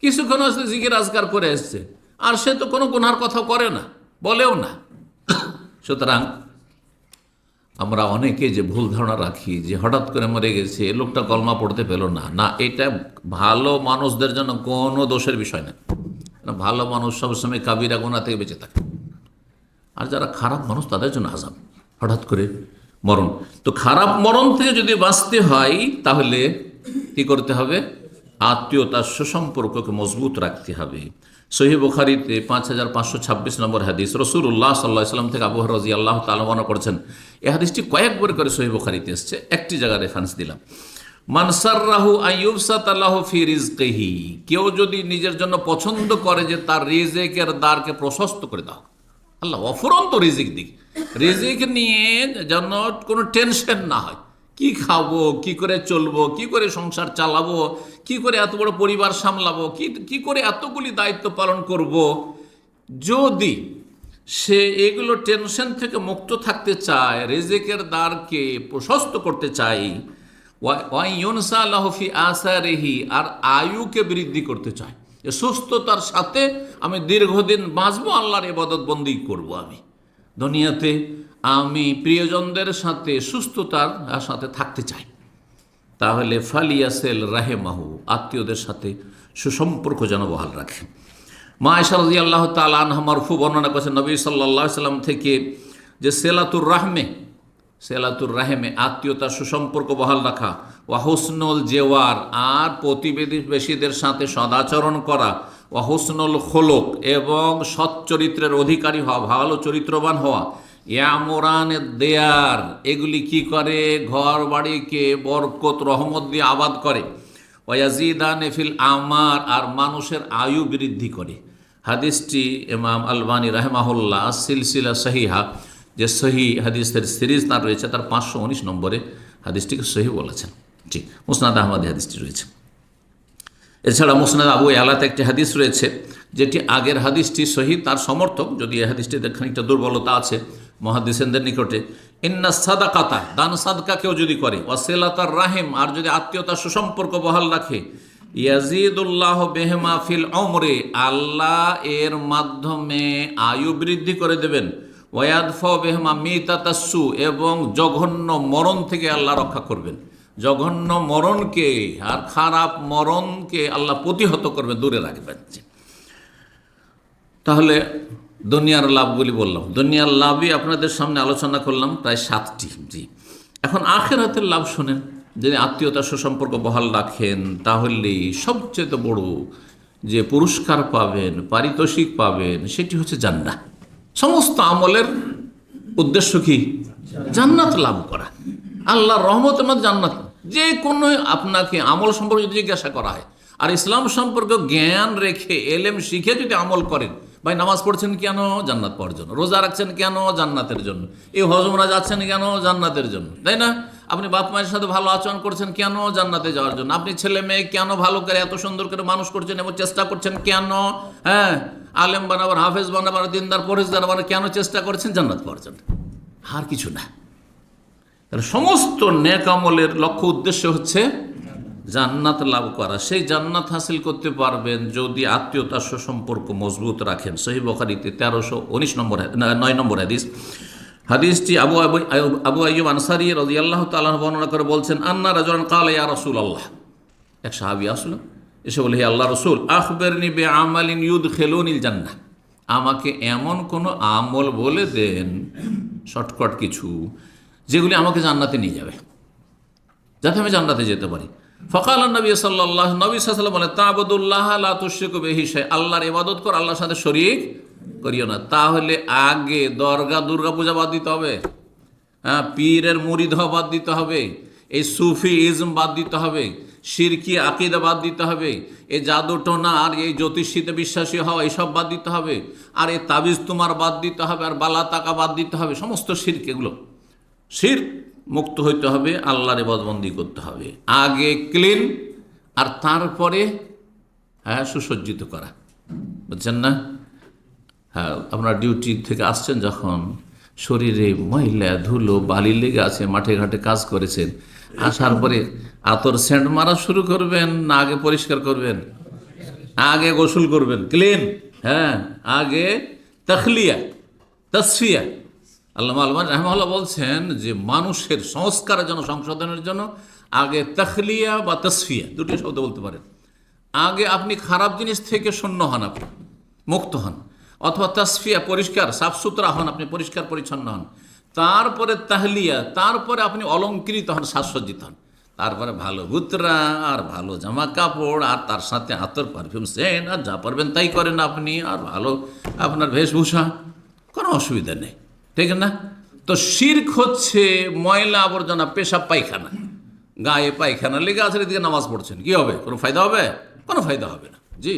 কিছুক্ষণ আসতে জিকির আজকার করে এসছে, আর সে তো কোনো গুনার কথা করে না, বলেও না। সুতরাং আমরা অনেকে যে ভুল ধারণা রাখি যে হঠাৎ করে মরে গেছে, লোকটা কলমা পড়তে পেল না, না, এটা ভালো মানুষদের জন্য কোনো দোষের বিষয় না। ভালো মানুষ সবসময় কাবিরা গুনাহ থেকে বেঁচে থাকে, আর যারা খারাপ মানুষ তাদের জন্য আযাব, হঠাৎ করে মরণ। তো খারাপ মরণ থেকে যদি বাঁচতে হয় তাহলে কি করতে হবে? আত্মীয়তার সুসম্পর্ককে মজবুত রাখতে হবে। সহিহ বুখারীতে 5526 নম্বর হাদিস, রাসূলুল্লাহ সাল্লাল্লাহু আলাইহি ওয়াসাল্লাম থেকে আবু হুরায়রা রাদিয়াল্লাহু তাআলা বর্ণনা করেছেন। এই হাদিসটি কয়েকবার করে সহিহ বুখারীতে এসেছে, একটি জায়গায় রেফারেন্স দিলাম। মান সাররাহু আইয়ুবসাতা লাহু ফি রিজকিহি, কেউ যদি নিজের জন্য পছন্দ করে যে তার রিজিকের দ্বারকে প্রশস্ত করে দাও, আল্লাহ অফুরন্ত রিজিক দিক, রিজিক নিয়ে যেন কোনো টেনশন না হয়, কি খাবো, কি করে চলবো, কি করে সংসার চালাবো, কি করে এত বড় পরিবার সামলাবো, কি করে এতগুলি দায়িত্ব পালন করব। যদি সে এগুলো টেনশন থেকে মুক্ত থাকতে চায়, রিজিকের দ্বারকে প্রশস্ত করতে চায়, ওয়াইয়ুনসা লাহু ফি আসারিহি, আর আয়ুকে বৃদ্ধি করতে চায়, সুস্থতার সাথে আমি দীর্ঘদিন বাঁচবো, আল্লাহর ইবাদত বন্দেগী করব, আমি দুনিয়াতে আমি প্রিয়জনদের সাথে সুস্থতার সাথে থাকতে চাই, তাহলে ফালিয়াসেল রাহেমাহু, আত্মীয়দের সাথে সুসম্পর্ক যেন বহাল রাখে। মা আয়েশা রাদিয়াল্লাহু তাআলা আনহা মারফু বর্ণনা করেছেন নবী সাল্লাল্লাহু আলাইহি সাল্লাম থেকে, যে সেলাতুর রাহেমে আত্মীয়তার সুসম্পর্ক বহাল রাখা, ওয়া হুসনুল জেওয়ার, আর প্রতিবেশীদের সাথে সদাচরণ করা, ওয়া হুসনুল খুলুক, এবং সৎ চরিত্রের অধিকারী হওয়া, ভালো চরিত্রবান হওয়া, ইয়ামুরানের দেয়ার, এগুলি কি করে? ঘর বাড়িকে বরকত রহমত দিয়ে আবাদ করে। ওয়াজিদানে ফিল আমার, আর মানুষের আয়ু বৃদ্ধি করে। হাদিসটি ইমাম আলবানী রাহিমাহুল্লাহ সিলসিলা সহিহা, যে সহি হাদিসের সিরিজ তার রয়েছে, তার 519 নম্বরে হাদিসটিকে সহি বলেছেন। জি, মুসনাদ আহমদে হাদিসটি রয়েছে। এছাড়া মুসনাদ আবু ইয়ালাতে একটি হাদিস রয়েছে, যেটি আগের হাদিসটি সহি, তার সমর্থক, যদি এই হাদিসটিতে খানিকটা দুর্বলতা আছে মুহাদ্দিসিনদের নিকটে। ইন্না সাদাকাতা, দান সাদকা কেউ যদি করে, ওয়াসিলাতার রাহিম, আর যদি আত্মীয়তার সুসম্পর্ক বহাল রাখে, ইয়াজিদুল্লাহ বিহিমা ফিল উমরি, আল্লাহ এর মাধ্যমে আয়ু বৃদ্ধি করে দেবেন। ওয়াদফা বিহিমা মিতাতাসসু, এবং জঘন্য মরণ থেকে আল্লাহ রক্ষা করবেন। জঘন্য মরণকে আর খারাপ মরণকে আল্লাহ প্রতিহত করবে, দূরে রাখবেন। তাহলে দুনিয়ার লাভগুলি বললাম, দুনিয়ার লাভই আপনাদের সামনে আলোচনা করলাম প্রায় 7টি। জি, এখন আখিরাতের লাভ শোনেন। যদি আত্মীয়তার সুসম্পর্ক বহাল রাখেন তাহলে সবচেয়ে বড় যে পুরস্কার পাবেন, পারিতোষিক পাবেন, সেটি হচ্ছে জান্নাত। সমস্ত আমলের উদ্দেশ্য কি? জান্নাত লাভ করা, আল্লাহর রহমতের মধ্যে জান্নাত। যে কোনো আপনাকে আমল সম্পর্কে যদি জিজ্ঞাসা করা হয় আর ইসলাম সম্পর্কে জ্ঞান রেখে এলেম শিখে যদি আমল করেন, ভাই নামাজ পড়ছেন কেন? জান্নাত পাওয়ার জন্য। রোজা রাখছেন কেন? জান্নাতের জন্য। এই হজমরা যাচ্ছেন কেন? জান্নাতের জন্য, তাই না? আপনি বাপ মায়ের সাথে ভালো আচরণ করছেন কেন? জান্নাতে যাওয়ার জন্য। আপনি ছেলে মেয়ে কেন ভালো করে এত সুন্দর করে মানুষ করছেন এবং চেষ্টা করছেন কেন? হ্যাঁ, আলেম বানাবার, হাফেজ বানাবার, দিনদার পরেশদার বানাবার কেন চেষ্টা করছেন? জান্নাত পাওয়ার জন্য, আর কিছু না। তাহলে সমস্ত নেক আমলের লক্ষ্য উদ্দেশ্য হচ্ছে জান্নাত লাভ করা। সেই জান্নাত হাসিল করতে পারবেন যদি আত্মীয়তার সুসম্পর্ক মজবুত রাখেন। সহিহ বুখারীতে 1319 নম্বর 9 নম্বর হাদিস। হাদিসটি আবু আইয়ুব আনসারী রাদিয়াল্লাহু তাআলা বর্ণনা করে বলছেন, আন্না রাজুলান ক্বালা ইয়া রাসূলুল্লাহ, এক সাহাবী আসলো, এসে বলে, হে আল্লাহর রাসূল, আখবিরনি বিআমালিন ইউদখিলুনিল জান্নাহ, আমাকে এমন কোন আমল বলে দেন, শর্টকাট কিছু, যেগুলি আমাকে জান্নাতে নিয়ে যাবে, যাতে আমি জান্নাতে যেতে পারি। ফকাল নবী সাল্লাল্লাহু, নবী সাল্লাল্লাহু আলাইহি ওয়াসাল্লাম বলেন, তা'বুদুল্লাহ লা তুশরিকু বিহি শাইআ, আল্লাহর ইবাদত কর, আল্লাহর সাথে শরীক করিও না। তাহলে আগে দুর্গা পূজা বাদ দিতে হবে, হ্যাঁ, পীরের মুরিদ হওয়া বাদ দিতে হবে, এই সুফি ইজম বাদ দিতে হবে, শিরকি আকীদা বাদ দিতে হবে, এই জাদু টোনা আর এই জ্যোতিষীতে বিশ্বাসী হওয়া এইসব বাদ দিতে হবে, আর এই তাবিজ তোমার বাদ দিতে হবে, আর বালা টাকা বাদ দিতে হবে। সমস্ত শিরক, এগুলো শিরক মুক্ত হইতে হবে, আল্লাহর ইবাদতবন্দি করতে হবে। আগে ক্লিন, আর তারপরে হ্যাঁ সুসজ্জিত করা, বুঝছেন না? হ্যাঁ, আপনার ডিউটি থেকে আসছেন যখন, শরীরে ময়লা ধুলো বালি লেগে আছে, মাঠে ঘাটে কাজ করেছেন, আসার পরে আতর সেন্ট মারা শুরু করবেন না আগে পরিষ্কার করবেন? আগে গোসল করবেন, ক্লিন। হ্যাঁ, আগে তাখলিয়া, তাসফিয়া। আল্লামা আলমানী রাহিমাহুল্লাহ বলছেন যে মানুষের সংস্কারের জন্য, সংশোধনের জন্য আগে তাখলিয়া বা তাসফিয়া, দুটি শব্দ বলতে পারেন। আগে আপনি খারাপ জিনিস থেকে শূন্য হন, আপনি মুক্ত হন, অথবা তাসফিয়া, পরিষ্কার সাফ সুতরা হন, আপনি পরিষ্কার পরিচ্ছন্ন হন। তারপরে তাহলিয়া, তারপরে আপনি অলঙ্কৃত হন, সাজসজ্জিত হন। তারপরে ভালো গুতরা আর ভালো জামা কাপড়, আর তার সাথে আতর, পারফিউম, সেন্ট, আর যা পারবেন তাই করেন আপনি, আর ভালো আপনার বেশভূষা, কোনো অসুবিধা নেই, ঠিক না? তো শিরক হচ্ছে ময়লা আবর্জনা, পেশাব পায়খানা, গায়ে পায়খানা লেগে আছে, এদিকে নামাজ পড়ছেন, কি হবে? কোনো ফায়দা হবে? কোনো ফায়দা হবে না। জি,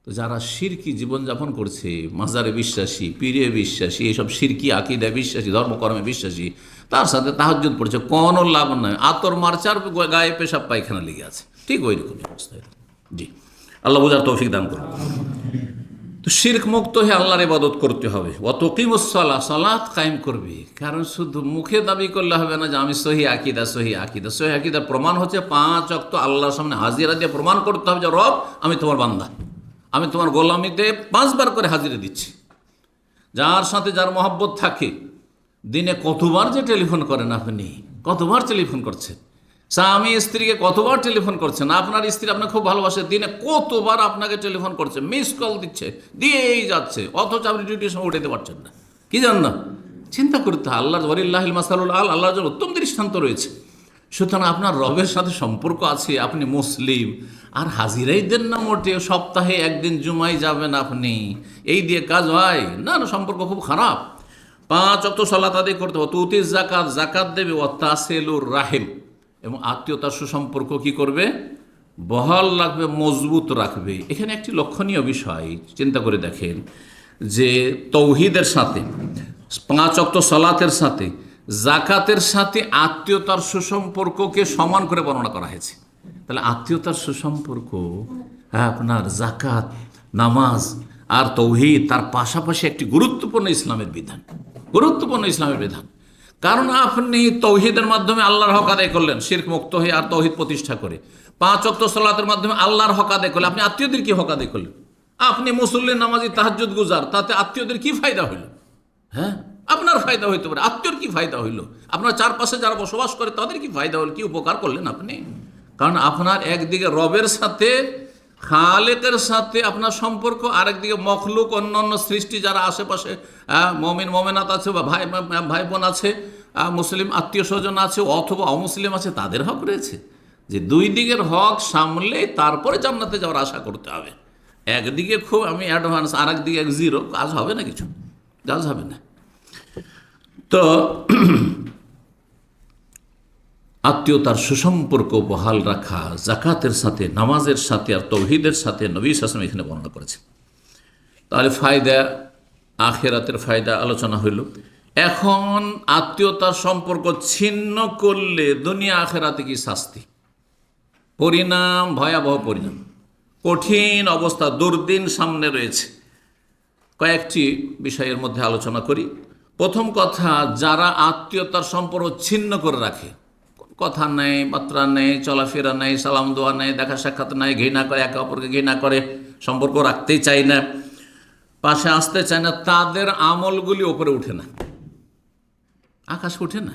তো যারা শিরকি জীবনযাপন করছে, মাজারে বিশ্বাসী, পীরে বিশ্বাসী, এইসব শিরকি আকীদায় বিশ্বাসী, ধর্মকর্মে বিশ্বাসী, তার সাথে তাহাজ্জুদ পড়ছে, কোনো লাভ নয়। আতর মারচার গায়ে পেশাব পায়খানা লেগে আছে, ঠিক ওই রকমই অবস্থা। জি, আল্লাহ বোঝার তৌফিক দান করুন। তো শিরক মুক্ত হয়ে আল্লাহর ইবাদত করতে হবে। ওয়া তুকিমুস সালাহ, সালাত কায়েম করবে। কারণ শুধু মুখে দাবি করলে হবে না যে আমি সহি আকীদা, সহি আকীদা। সহি আকীদার প্রমাণ হচ্ছে 5 ওয়াক্ত আল্লাহর সামনে হাজিরা দিয়ে প্রমাণ করতে হবে যে রব, আমি তোমার বান্দা, আমি তোমার গোলামিতে 5 বার করে হাজিরা দিচ্ছি। যার সাথে যার মহব্বত থাকে, দিনে কতবার যে টেলিফোন করেন আপনি, কতবার টেলিফোন করছেন, স্বামী স্ত্রীকে কতবার টেলিফোন করছেন, আপনার স্ত্রী আপনাকে খুব ভালোবাসে, দিনে কতবার আপনাকে টেলিফোন করছে, মিস কল দিচ্ছে, দিয়েই যাচ্ছে, অথচ আপনি ডিউটির সময় উঠাতে পারছেন না। কি জান না? চিন্তা করতে হয়। আল্লাহর ওয়ালিল্লাহিল মাসালুল আল, আল্লাহর জন্য উত্তম দৃষ্টান্ত রয়েছে। সুতরাং আপনার রবের সাথে সম্পর্ক আছে, আপনি মুসলিম, আর হাজিরাই দেন না মোটে, সপ্তাহে একদিন জুমাই যাবেন আপনি, এই দিয়ে কাজ হয় না? না, সম্পর্ক খুব খারাপ। 5 ওয়াক্ত সালাত আদায় করতে হবে, তুতি যাকাত, যাকাত দেবে, ও তাসিলুর রাহিম, এবং আত্মীয়তার সুসম্পর্ক কি করবে? বহাল রাখবে, মজবুত রাখবে। এখানে একটি লক্ষণীয় বিষয় চিন্তা করে দেখেন যে তৌহিদের সাথে, 5 ওয়াক্ত সালাতের সাথে, যাকাতের সাথে আত্মীয়তার সুসম্পর্ককে সমান করে বর্ণনা করা হয়েছে। তাহলে আত্মীয়তার সুসম্পর্ক, আপনার যাকাত, নামাজ আর তৌহিদ, তার পাশাপাশি একটি গুরুত্বপূর্ণ ইসলামের বিধান, গুরুত্বপূর্ণ ইসলামের বিধান। কারণ আপনি তৌহিদের মাধ্যমে আল্লাহর হক আদায় করলেন, শিরক মুক্ত হয়ে, আর তৌহিদ প্রতিষ্ঠা করে। 5 ওয়াক্ত সালাতের মাধ্যমে আল্লাহর হক আদায় করলেন, আপনি আত্মীয়দের কি হক আদায় করলেন? আপনি মুসল্লি, নামাজি, তাহাজ্জুদ গুজার, তাতে আত্মীয়দের কি ফায়দা হইল? হ্যাঁ, আপনার ফায়দা হইতে পারে, আত্মীয়র কি ফায়দা হইল? আপনার চারপাশে যারা বসবাস করে তাদের কি ফায়দা হল? কি উপকার করলেন আপনি? কারণ আপনার একদিকে রবের সাথে খালেকের সাথে আপনার সম্পর্ক, আরেকদিকে মখলুক অন্য অন্য সৃষ্টি যারা আশেপাশে মমিন মমেনাত আছে বা ভাই বোন আছে, মুসলিম আত্মীয় স্বজন আছে অথবা অমুসলিম আছে, তাদের হক রয়েছে। যে দুই দিকের হক সামলে তারপরে জান্নাতে যাওয়ার আশা করতে হবে। একদিকে খুব আমি অ্যাডভান্স, আর একদিকে জিরো, কাজ হবে না, কিছু কাজ হবে না। তো আত্মীয়তার সুসম্পর্ক বহাল রাখা জাকাতের সাথে, নামাজের সাথে আর তৌহিদের সাথে নবী সাল্লাল্লাহু আলাইহি ওয়াসাল্লাম এখানে বর্ণনা করেছেন। তাহলে ফায়দা, আখিরাতের ফায়দা আলোচনা হইল। এখন আত্মীয়তার সম্পর্ক ছিন্ন করলে দুনিয়া আখিরাতে কি শাস্তি, পরিণাম, ভয়াবহ পরিণাম, কঠিন অবস্থা, দুর্দিন সামনে রয়েছে। কয়েকটি বিষয়ের মধ্যে আলোচনা করি। প্রথম কথা, যারা আত্মীয়তার সম্পর্ক ছিন্ন করে রাখে, কথা নেই, বার্তা নেই, চলাফেরা নেই, সালাম দোয়া নেই, দেখা সাক্ষাৎ নেই, ঘৃণা করে, একে অপরকে ঘৃণা করে, সম্পর্ক রাখতেই চায় না, পাশে আসতে চায় না, তাদের আমলগুলি ওপরে উঠে না, আকাশ উঠে না।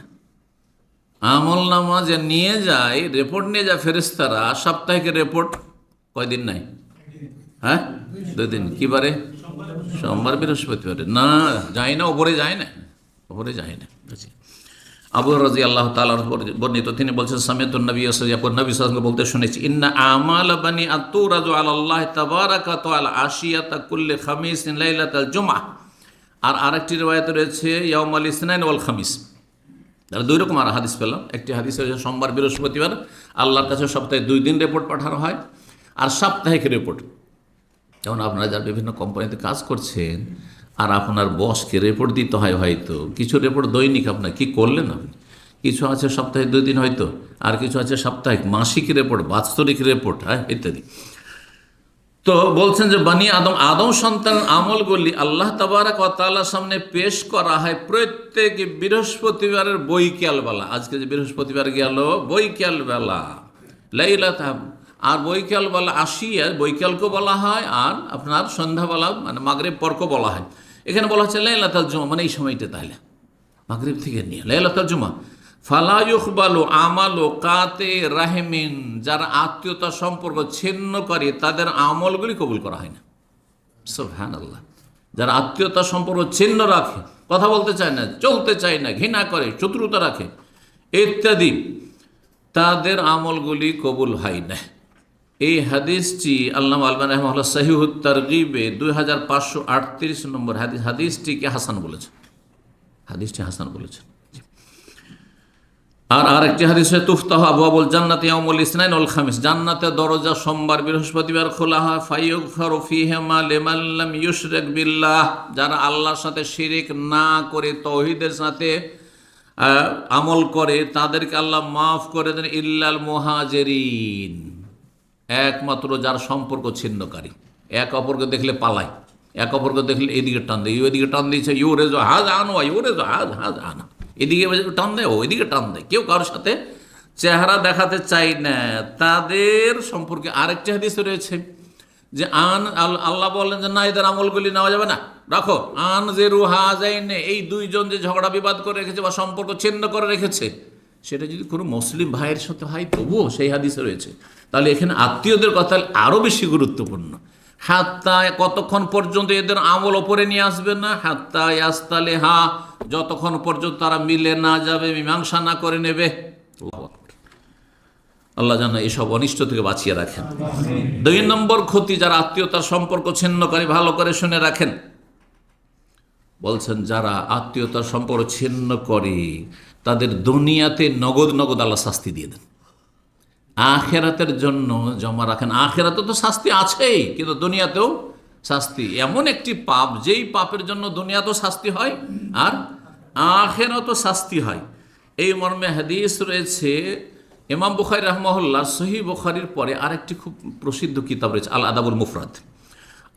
আমল নামা যে নিয়ে যায়, রিপোর্ট নিয়ে যায় ফেরেশতারা, সাপ্তাহিক রিপোর্ট কয়দিন নাই? হ্যাঁ, 2 দিন। কি বারে? সোমবার, বৃহস্পতিবারে। না, যায় না, ওপরে যায় না, ওপরে যায় না। আবু রাদিয়াল্লাহু তাআলা বর্ণিত, তিনি বলছেন, সামিআতুন নবী সাল্লাল্লাহু আলাইহি ওয়াসাল্লাম বলতে শুনেছি, ইন্না আমাল বানি আতুরাজু আলাল্লাহি তাবারাকা ওয়া তাআলা আশিয়াতা কুল্লি খামিসিন লাইলাতাল জুমআহ। আর আরেকটি riwayat রয়েছে ইয়াউমাল ইসনাইন ওয়াল খামিস। তাহলে 2 রকম আর হাদিস পেলাম। একটি হাদিস হচ্ছে সোমবার বৃহস্পতিবার আল্লাহর কাছে সপ্তাহে 2 দিন রিপোর্ট পাঠানো হয়, আর সাপ্তাহিক রিপোর্ট। যেমন আপনারা যারা বিভিন্ন কোম্পানিতে কাজ করছেন, আর আপনার বসকে রিপোর্ট দিতে হয়, হয়তো কিছু রিপোর্ট দৈনিক আপনার কি করলেন আপনি, কিছু আছে সপ্তাহে 2 দিন হয়তো, আর কিছু আছে সাপ্তাহিক, মাসিক রিপোর্ট, বাৎসরিক রিপোর্ট, হ্যাঁ, ইত্যাদি। তো বলছেন যে বানি আদম সন্তানের আমলগুলি আল্লাহ তাবারাক ওয়া তাআলার সামনে পেশ করা হয় প্রত্যেক বৃহস্পতিবারের বৈকালবেলা। আজকে যে বৃহস্পতিবার গেল, বৈকালবেলা, লাইলাতা, আর বৈকালবেলা আসিয়া, বৈকালকে বলা হয়, আর আপনার সন্ধ্যাবেলা মানে মাগরিব পরকে বলা হয়। এখানে বলা হচ্ছে লাইলাতুল জুমা, মানে এই সময়টা, তাহলে মাগরিব থেকে নিয়ে লাইলাতুল জুমা। ফালা ইউকবালু আমালু কাতে রাহিমিন, যারা আত্মীয়তার সম্পর্ক ছিন্ন করে তাদের আমলগুলি কবুল করা হয় না। সুবহানাল্লাহ। যারা আত্মীয়তার সম্পর্ক ছিন্ন রাখে, কথা বলতে চায় না, চলতে চায় না, ঘৃণা করে, শত্রুতা রাখে ইত্যাদি, তাদের আমলগুলি কবুল হয় না। এই হাদিসটি আল্লামা আলবানী রাহিমাহুল্লাহ সহিহুত তারগিবে 2538 নম্বর হাদিসটিকে হাসান বলেছেন, হাদিসটি হাসান বলেছেন। আর আরেকটি হাদিস হচ্ছে তুফতাহু আবওয়াবুল জান্নাতি ইয়াউমুল ইসনাইন ওয়াল খামিস, জান্নাতের দরজা সোমবার বৃহস্পতিবার খোলা হয়। ফায়ুগফারু ফীহিমা লিমান লাম ইউশরিক বিল্লাহ, যারা আল্লাহর সাথে শিরিক না করে তাওহীদের সাথে আমল করে, তাদেরকে আল্লাহ মাফ করে দেন। ইল্লাল মুহাজিরিন, একমাত্র যার সম্পর্ক ছিন্নকারী, এক অপরকে দেখলে পালায়, এক অপরকে দেখলে এদিকে টান দেয়, এদিকে টান দিয়েছে, ইউরে যো হাজ আনো, ইউরে যো হাজ হাজ আনা, এদিকে টান দেয়, ওইদিকে টান দেয়, কেউ কারোর সাথে চেহারা দেখাতে চাই না, তাদের সম্পর্কে। আরেকটি হাদিস রয়েছে যে আল্লাহ বললেন যে না, এদের আমলগুলি নেওয়া যাবে না, রাখো। আন যে রুহা যায়নে, এই 2 জন যে ঝগড়া বিবাদ করে রেখেছে বা সম্পর্ক ছিন্ন করে রেখেছে, সেটা যদি কোনো মুসলিম ভাইয়ের সাথে হয় তবুও সেই হাদিসে রয়েছে। তাহলে এখানে আত্মীয়দের কথা আরও বেশি গুরুত্বপূর্ণ। হাত্তা, কতক্ষণ পর্যন্ত এদের আমল ওপরে নিয়ে আসবে না? হাত্তা ইয়াস্তালিহা, যতক্ষণ পর্যন্ত তারা মিলে না যাবে, মীমাংসা না করে নেবে। আল্লাহ যেন এসব অনিষ্ট থেকে বাঁচিয়ে রাখেন। 2 নম্বর ক্ষতি, যারা আত্মীয়তার সম্পর্ক ছিন্নকারী, ভালো করে শুনে রাখেন। বলছেন যারা আত্মীয়তার সম্পর্ক ছিন্ন করে, তাদের দুনিয়াতে নগদ নগদ আল্লাহ শাস্তি দিয়ে দেন, আখেরাতের জন্য জমা রাখেন। আখেরাতে তো শাস্তি আছেই, কিন্তু দুনিয়াতেও শাস্তি। এমন একটি পাপ, যেই পাপের জন্য দুনিয়াতেও শাস্তি হয় আর আখেরাতেও শাস্তি হয়। এই মর্মে হাদিস রয়েছে। ইমাম বুখারী রাহমাহুল্লাহ সহিহ বুখারীর পরে আরেকটি খুব প্রসিদ্ধ কিতাব রয়েছে, আল আদাবুল মুফরাদ।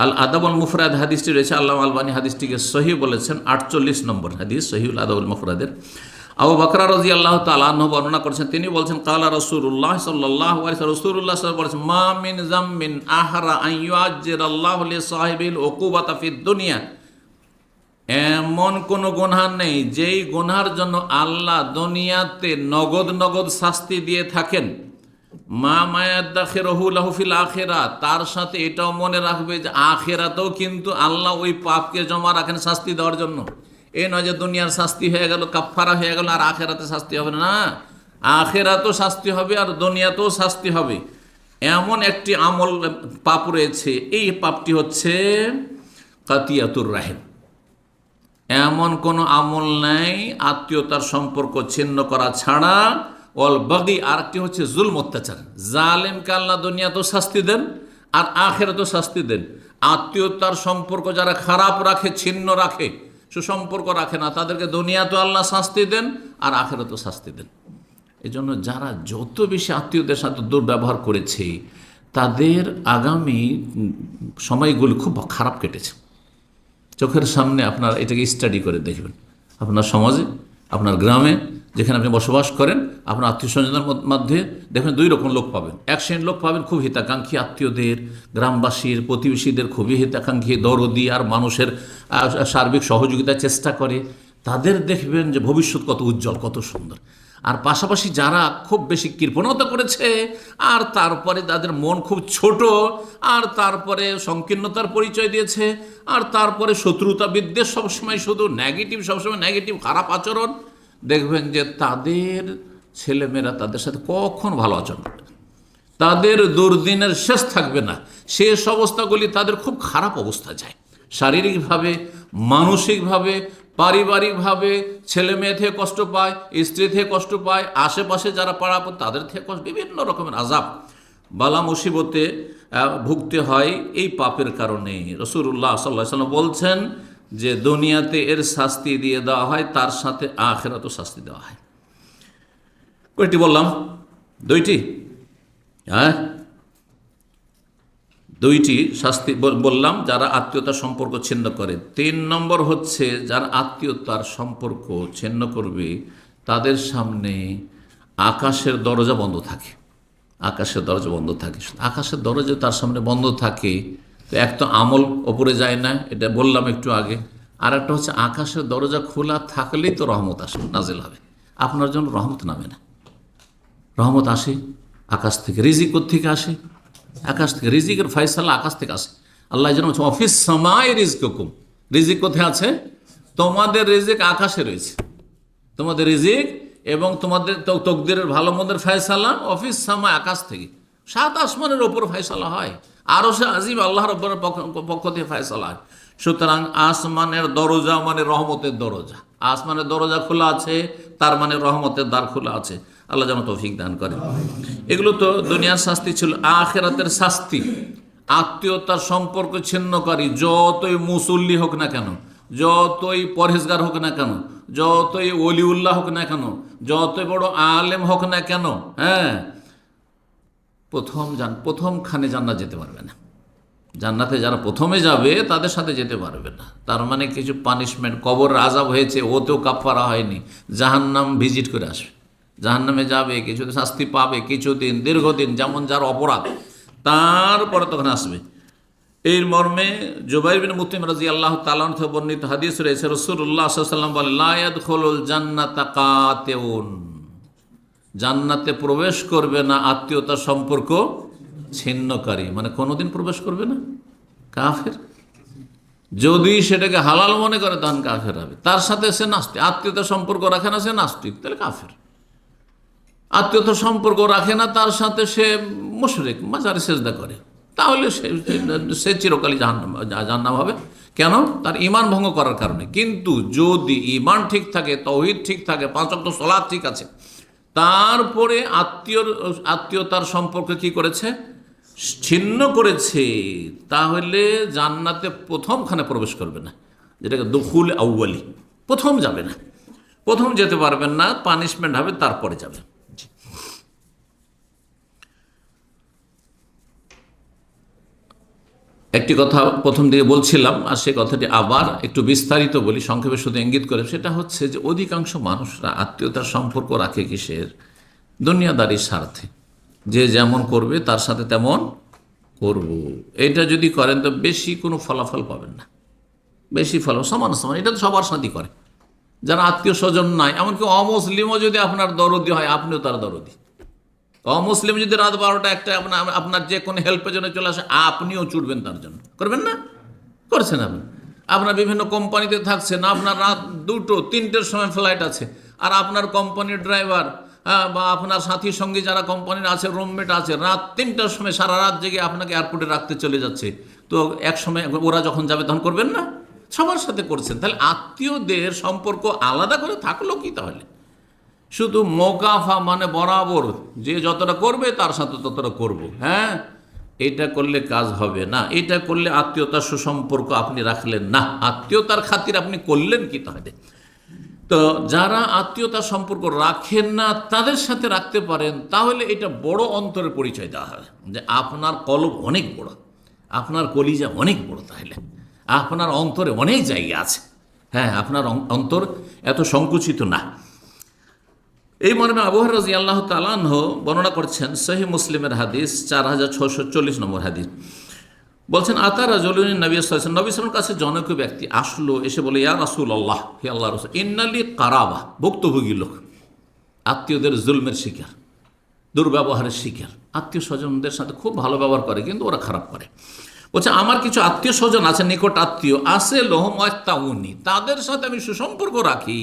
আল আদাবুল মুফরাদ হাদিসটি রয়েছে, আল্লামা আলবানী হাদিসটিকে সহিহ বলেছেন, 48 নম্বর হাদিস সহিহুল আদাবুল মুফরাদের। আবু বকর রাদিয়াল্লাহু তাআলা আনহু বর্ণনা করেছেন, তিনি বলছেন, ক্বালা রাসূলুল্লাহ সাল্লাল্লাহু আলাইহি ওয়াসাল্লাম, রাসূলুল্লাহ সাল্লাল্লাহু আলাইহি ওয়াসাল্লাম বলেছেন, মা মিন যামমিন আহরা আন ইউআজ্জিরাল্লাহু লিসাহিবিল উকুবাতা ফিদ দুনিয়া, এমন কোন গুনাহ নেই যেই গুনাহর জন্য আল্লাহ দুনিয়াতে নগদ নগদ শাস্তি দিয়ে থাকেন, মা মায়াদ্দাখিরহু লাহু ফিল আখিরাত, তার সাথে এটাও মনে রাখবে যে আখিরাতেও কিন্তু আল্লাহ ওই পাপকে জমা রাখেন শাস্তি দেওয়ার জন্য। এই নয় যে দুনিয়ার শাস্তি হয়ে গেল, কাফফারা হয়ে গেল, আর আখিরাতে শাস্তি হবে না। আখিরাতেও শাস্তি হবে আর দুনিয়াতেও শাস্তি হবে। এমন একটি আমল পাপ রয়েছে, এই পাপটি হচ্ছে কাতিয়াতুর রাহিম। এমন কোনো আমল নাই আত্মীয়তার সম্পর্ক ছিন্ন করা ছাড়া। অল বাগি, আর একটি হচ্ছে জুলম, অত্যাচার। জালেমকে আল্লাহ দুনিয়াতেও শাস্তি দেন আর আখিরাতেও শাস্তি দেন। আত্মীয়তার সম্পর্ক যারা খারাপ রাখে, ছিন্ন রাখে, সুসম্পর্ক রাখে না, তাদেরকে দুনিয়াতেও আল্লাহ শাস্তি দেন আর আখিরাতেও শাস্তি দেন। এই জন্য যারা যত বেশি আত্মীয়দের সাথে দুর্ব্যবহার করেছে, তাদের আগামী সময়গুলো খুব খারাপ কেটেছে। চোখের সামনে আপনার এটাকে স্টাডি করে দেখবেন। আপনার সমাজে, আপনার গ্রামে, যেখানে আপনি বসবাস করেন, আপনার আত্মীয় স্বজনের মধ্যে দেখবেন দুই রকম লোক পাবেন। এক শ্রেণীর লোক পাবেন খুব হিতাকাঙ্ক্ষী, আত্মীয়দের, গ্রামবাসীর, প্রতিবেশীদের খুবই হিতাকাঙ্ক্ষী, দরদি আর মানুষের সার্বিক সহযোগিতার চেষ্টা করে। তাদের দেখবেন যে ভবিষ্যৎ কত উজ্জ্বল, কত সুন্দর। আর পাশাপাশি যারা খুব বেশি কৃপণতা করেছে, আর তারপরে তাদের মন খুব ছোট, আর তারপরে সংকীর্ণতার পরিচয় দিয়েছে, আর তারপরে শত্রুতা বিদ্বেষ, সবসময় শুধু নেগেটিভ, সবসময় নেগেটিভ, খারাপ আচরণ, দেখবেন যে তাদের ছেলেমেয়েরা তাদের সাথে কখন ভালো আচরণ করবে, তাদের দুর্দিনের শেষ থাকবে না। শেষ অবস্থাগুলি তাদের খুব খারাপ অবস্থা যায়, শারীরিকভাবে, মানসিকভাবে, পারিবারিকভাবে। ছেলে মেয়ে থেকে কষ্ট পায়, স্ত্রী থেকে কষ্ট পায়, আশেপাশে যারা পাড়া তাদের থেকে কষ্ট, বিভিন্ন রকমের আযাব, বালা মুসিবতে ভুগতে হয় এই পাপের কারণে। রাসূলুল্লাহ সাল্লাল্লাহু আলাইহি ওয়াসাল্লাম বলছেন যে দুনিয়াতে এর শাস্তি দিয়ে দেওয়া হয়, তার সাথে আখিরাতেও শাস্তি দেওয়া হয়। কয়টি বললাম? দুইটি। হ্যাঁ, দুইটি শাস্তি বললাম যারা আত্মীয়তার সম্পর্ক ছিন্ন করে। 3 নম্বর হচ্ছে যারা আত্মীয়তার সম্পর্ক ছিন্ন করবে, তাদের সামনে আকাশের দরজা বন্ধ থাকে। আকাশের দরজা বন্ধ থাকে, আকাশের দরজা তার সামনে বন্ধ থাকে, তো এক তো আমল ওপরে যায় না, এটা বললাম একটু আগে। আর একটা হচ্ছে আকাশের দরজা খোলা থাকলেই তো রহমত আসে, নাজিল হবে। আপনার জন্য রহমত নামে না। রহমত আসে আকাশ থেকে। রিজিক কোত্থেকে আসে? আকাশ থেকে। রিজিকের ফয়সালা আকাশ থেকে আসে। আল্লাহ যেন অফিস সামায় রিজকুম, রিজিক কোথায় আছে? তোমাদের রিজিক আকাশে রয়েছে। তোমাদের রিজিক এবং তোমাদের তকদিরের ভালো মন্দের ফয়সালা অফিস সামায়, আকাশ থেকে। 7 আসমানের ওপর ফয়সালা হয়, আরো সে আজিম আল্লাহ রব্বুর পক্ষ থেকে ফয়সালা হয়। সুতরাং আসমানের দরজা মানে রহমতের দরজা। আসমানের দরজা খোলা আছে, তার মানে রহমতের দ্বার খোলা আছে। আল্লাহ যেন তৌফিক দান করে। এগুলো তো দুনিয়ার শাস্তি ছিল। আখিরাতের শাস্তি, আত্মীয়তার সম্পর্ক ছিন্নকারী যতই মুসল্লি হোক না কেন, যতই পরহেজগার হোক না কেন, যতই ওলিউল্লাহ হোক না কেন, যতই বড় আলেম হোক না কেন, হ্যাঁ, প্রথমখানে জান্নাত যেতে পারবে না। জান্নাতে যারা প্রথমে যাবে তাদের সাথে যেতে পারবে না। তার মানে কিছু পানিশমেন্ট, কবর আযাব হয়েছে, ওতেও কাফারা হয়নি, জাহান্নাম ভিজিট করে আসবে, জাহান্নামে যাবে, কিছু শাস্তি পাবে, কিছুদিন, দীর্ঘদিন, যেমন যার অপরাধ, তারপরে তখন আসবে। এই মর্মে জুবাইর বিন মুতঈম রাদিয়াল্লাহু তাআলা আনহু থেকে বর্ণিত হাদিস রয়েছে, রাসূলুল্লাহ সাল্লাল্লাহু আলাইহি ওয়াসাল্লাম বলেন, লা ইয়াদখুলুল জান্নাতা কাতিউন, জান্নাতে প্রবেশ করবে না আত্মীয়তার সম্পর্ক ছিন্নকারী, মানে কোনোদিন প্রবেশ করবে না। কাফের যদি সেটাকে হালাল মনে করে তখন কাফের হবে। তার সাথে সে নাস্তিক, আত্মীয়তার সম্পর্ক রাখে না, সে নাস্তিক, তাহলে কাফের। আত্মীয়তার সম্পর্ক রাখে না, তার সাথে সে মুশরিক, মাজারে সেজদা করে, তাহলে সে চিরকালই জাহান্নাম হবে। কেন? তার ঈমান ভঙ্গ করার কারণে। কিন্তু যদি ঈমান ঠিক থাকে, তাওহীদ ঠিক থাকে, 5 ওয়াক্ত সালাত ঠিক আছে, তারপরে আত্মীয়তার সম্পর্ক কি করেছে? ছিন্ন করেছে, তাহলে জান্নাতে প্রথমখানে প্রবেশ করবে না, যেটাকে দুখুল আউয়ালি, প্রথম যাবে না, প্রথম যেতে পারবেন না, পানিশমেন্ট হবে, তারপরে যাবে। একটি কথা প্রথম দিকে বলছিলাম, আর সে কথাটি আবার একটু বিস্তারিত বলি, সংক্ষেপে শুধু ইঙ্গিত করে। সেটা হচ্ছে যে অধিকাংশ মানুষরা আত্মীয়তার সম্পর্ক রাখে কিসের? দুনিয়াদারির স্বার্থে। যে যেমন করবে তার সাথে তেমন করব, এটা যদি করেন তো বেশি কোনো ফলাফল পাবেন না। বেশি ফলাফল সমান সমান, এটা তো সবার সাথেই করে। যারা আত্মীয় স্বজন নাই, এমনকি অমুসলিমও যদি আপনার দরদি হয়, আপনিও তার দরদি। অমুসলিম যদি রাত 12টা একটা আপনার যে কোনো হেল্পের জন্য চলে আসে, আপনিও ছুটবেন তার জন্য, করবেন না? করছেন আপনি। আপনার বিভিন্ন কোম্পানিতে থাকছেন, আপনার রাত 2টো 3টের সময় ফ্লাইট আছে, আর আপনার কোম্পানির ড্রাইভার বা আপনার সাথী সঙ্গী যারা কোম্পানির আছে, রুমমেট আছে, রাত 3টার সময় সারা রাত জেগে আপনাকে এয়ারপোর্টে রাখতে চলে যাচ্ছে। তো এক সময় ওরা যখন যাবে তখন করবেন না? সবার সাথে করছেন। তাহলে আত্মীয়দের সম্পর্ক আলাদা করে থাকলো কি তাহলে? শুধু মোকাফা মানে বরাবর যে যতটা করবে তার সাথে ততটা করব, হ্যাঁ, এটা করলে কাজ হবে না। এটা করলে আত্মীয়তার সুসম্পর্ক আপনি রাখলেন না, আত্মীয়তার খাতির আপনি করলেন কি তাহলে? তো যারা আত্মীয়তার সম্পর্ক রাখেন না তাদের সাথে রাখতে পারেন, তাহলে এটা বড় অন্তরের পরিচয় দেওয়া হয় যে আপনার কলব অনেক বড়, আপনার কলিজা অনেক বড়, তাহলে আপনার অন্তরে অনেক জায়গা আছে। হ্যাঁ, আপনার অন্তর এত সংকুচিত না। এই মর্মে আবু হুরায়রা রাদিয়াল্লাহু তাআলা আনহু বর্ণনা করছেন, সহিহ মুসলিমের হাদিস 4640 নম্বর হাদিস, বলছেন আতা রাজুলুন নবী সাল্লাল্লাহু আলাইহি ওয়াসাল্লাম, নবী সাল্লাল্লাহু আলাইহি ওয়াসাল্লামের কাছে জনৈক ব্যক্তি আসলো, এসে বলে, ইয়া রাসূলুল্লাহ, হে আল্লাহর রাসূল, ইন্নালি কারাবা, ভুক্তভোগী লোক, আত্মীয়দের জুলমের শিকার, দুর্ব্যবহারের শিকার, আত্মীয় স্বজনদের সাথে খুব ভালো ব্যবহার করে কিন্তু ওরা খারাপ করে। বলছে আমার কিছু আত্মীয় স্বজন আছে, নিকট আত্মীয় আছে, লোহম ওয়াক্তাউনি, তাদের সাথে আমি সুসম্পর্ক রাখি,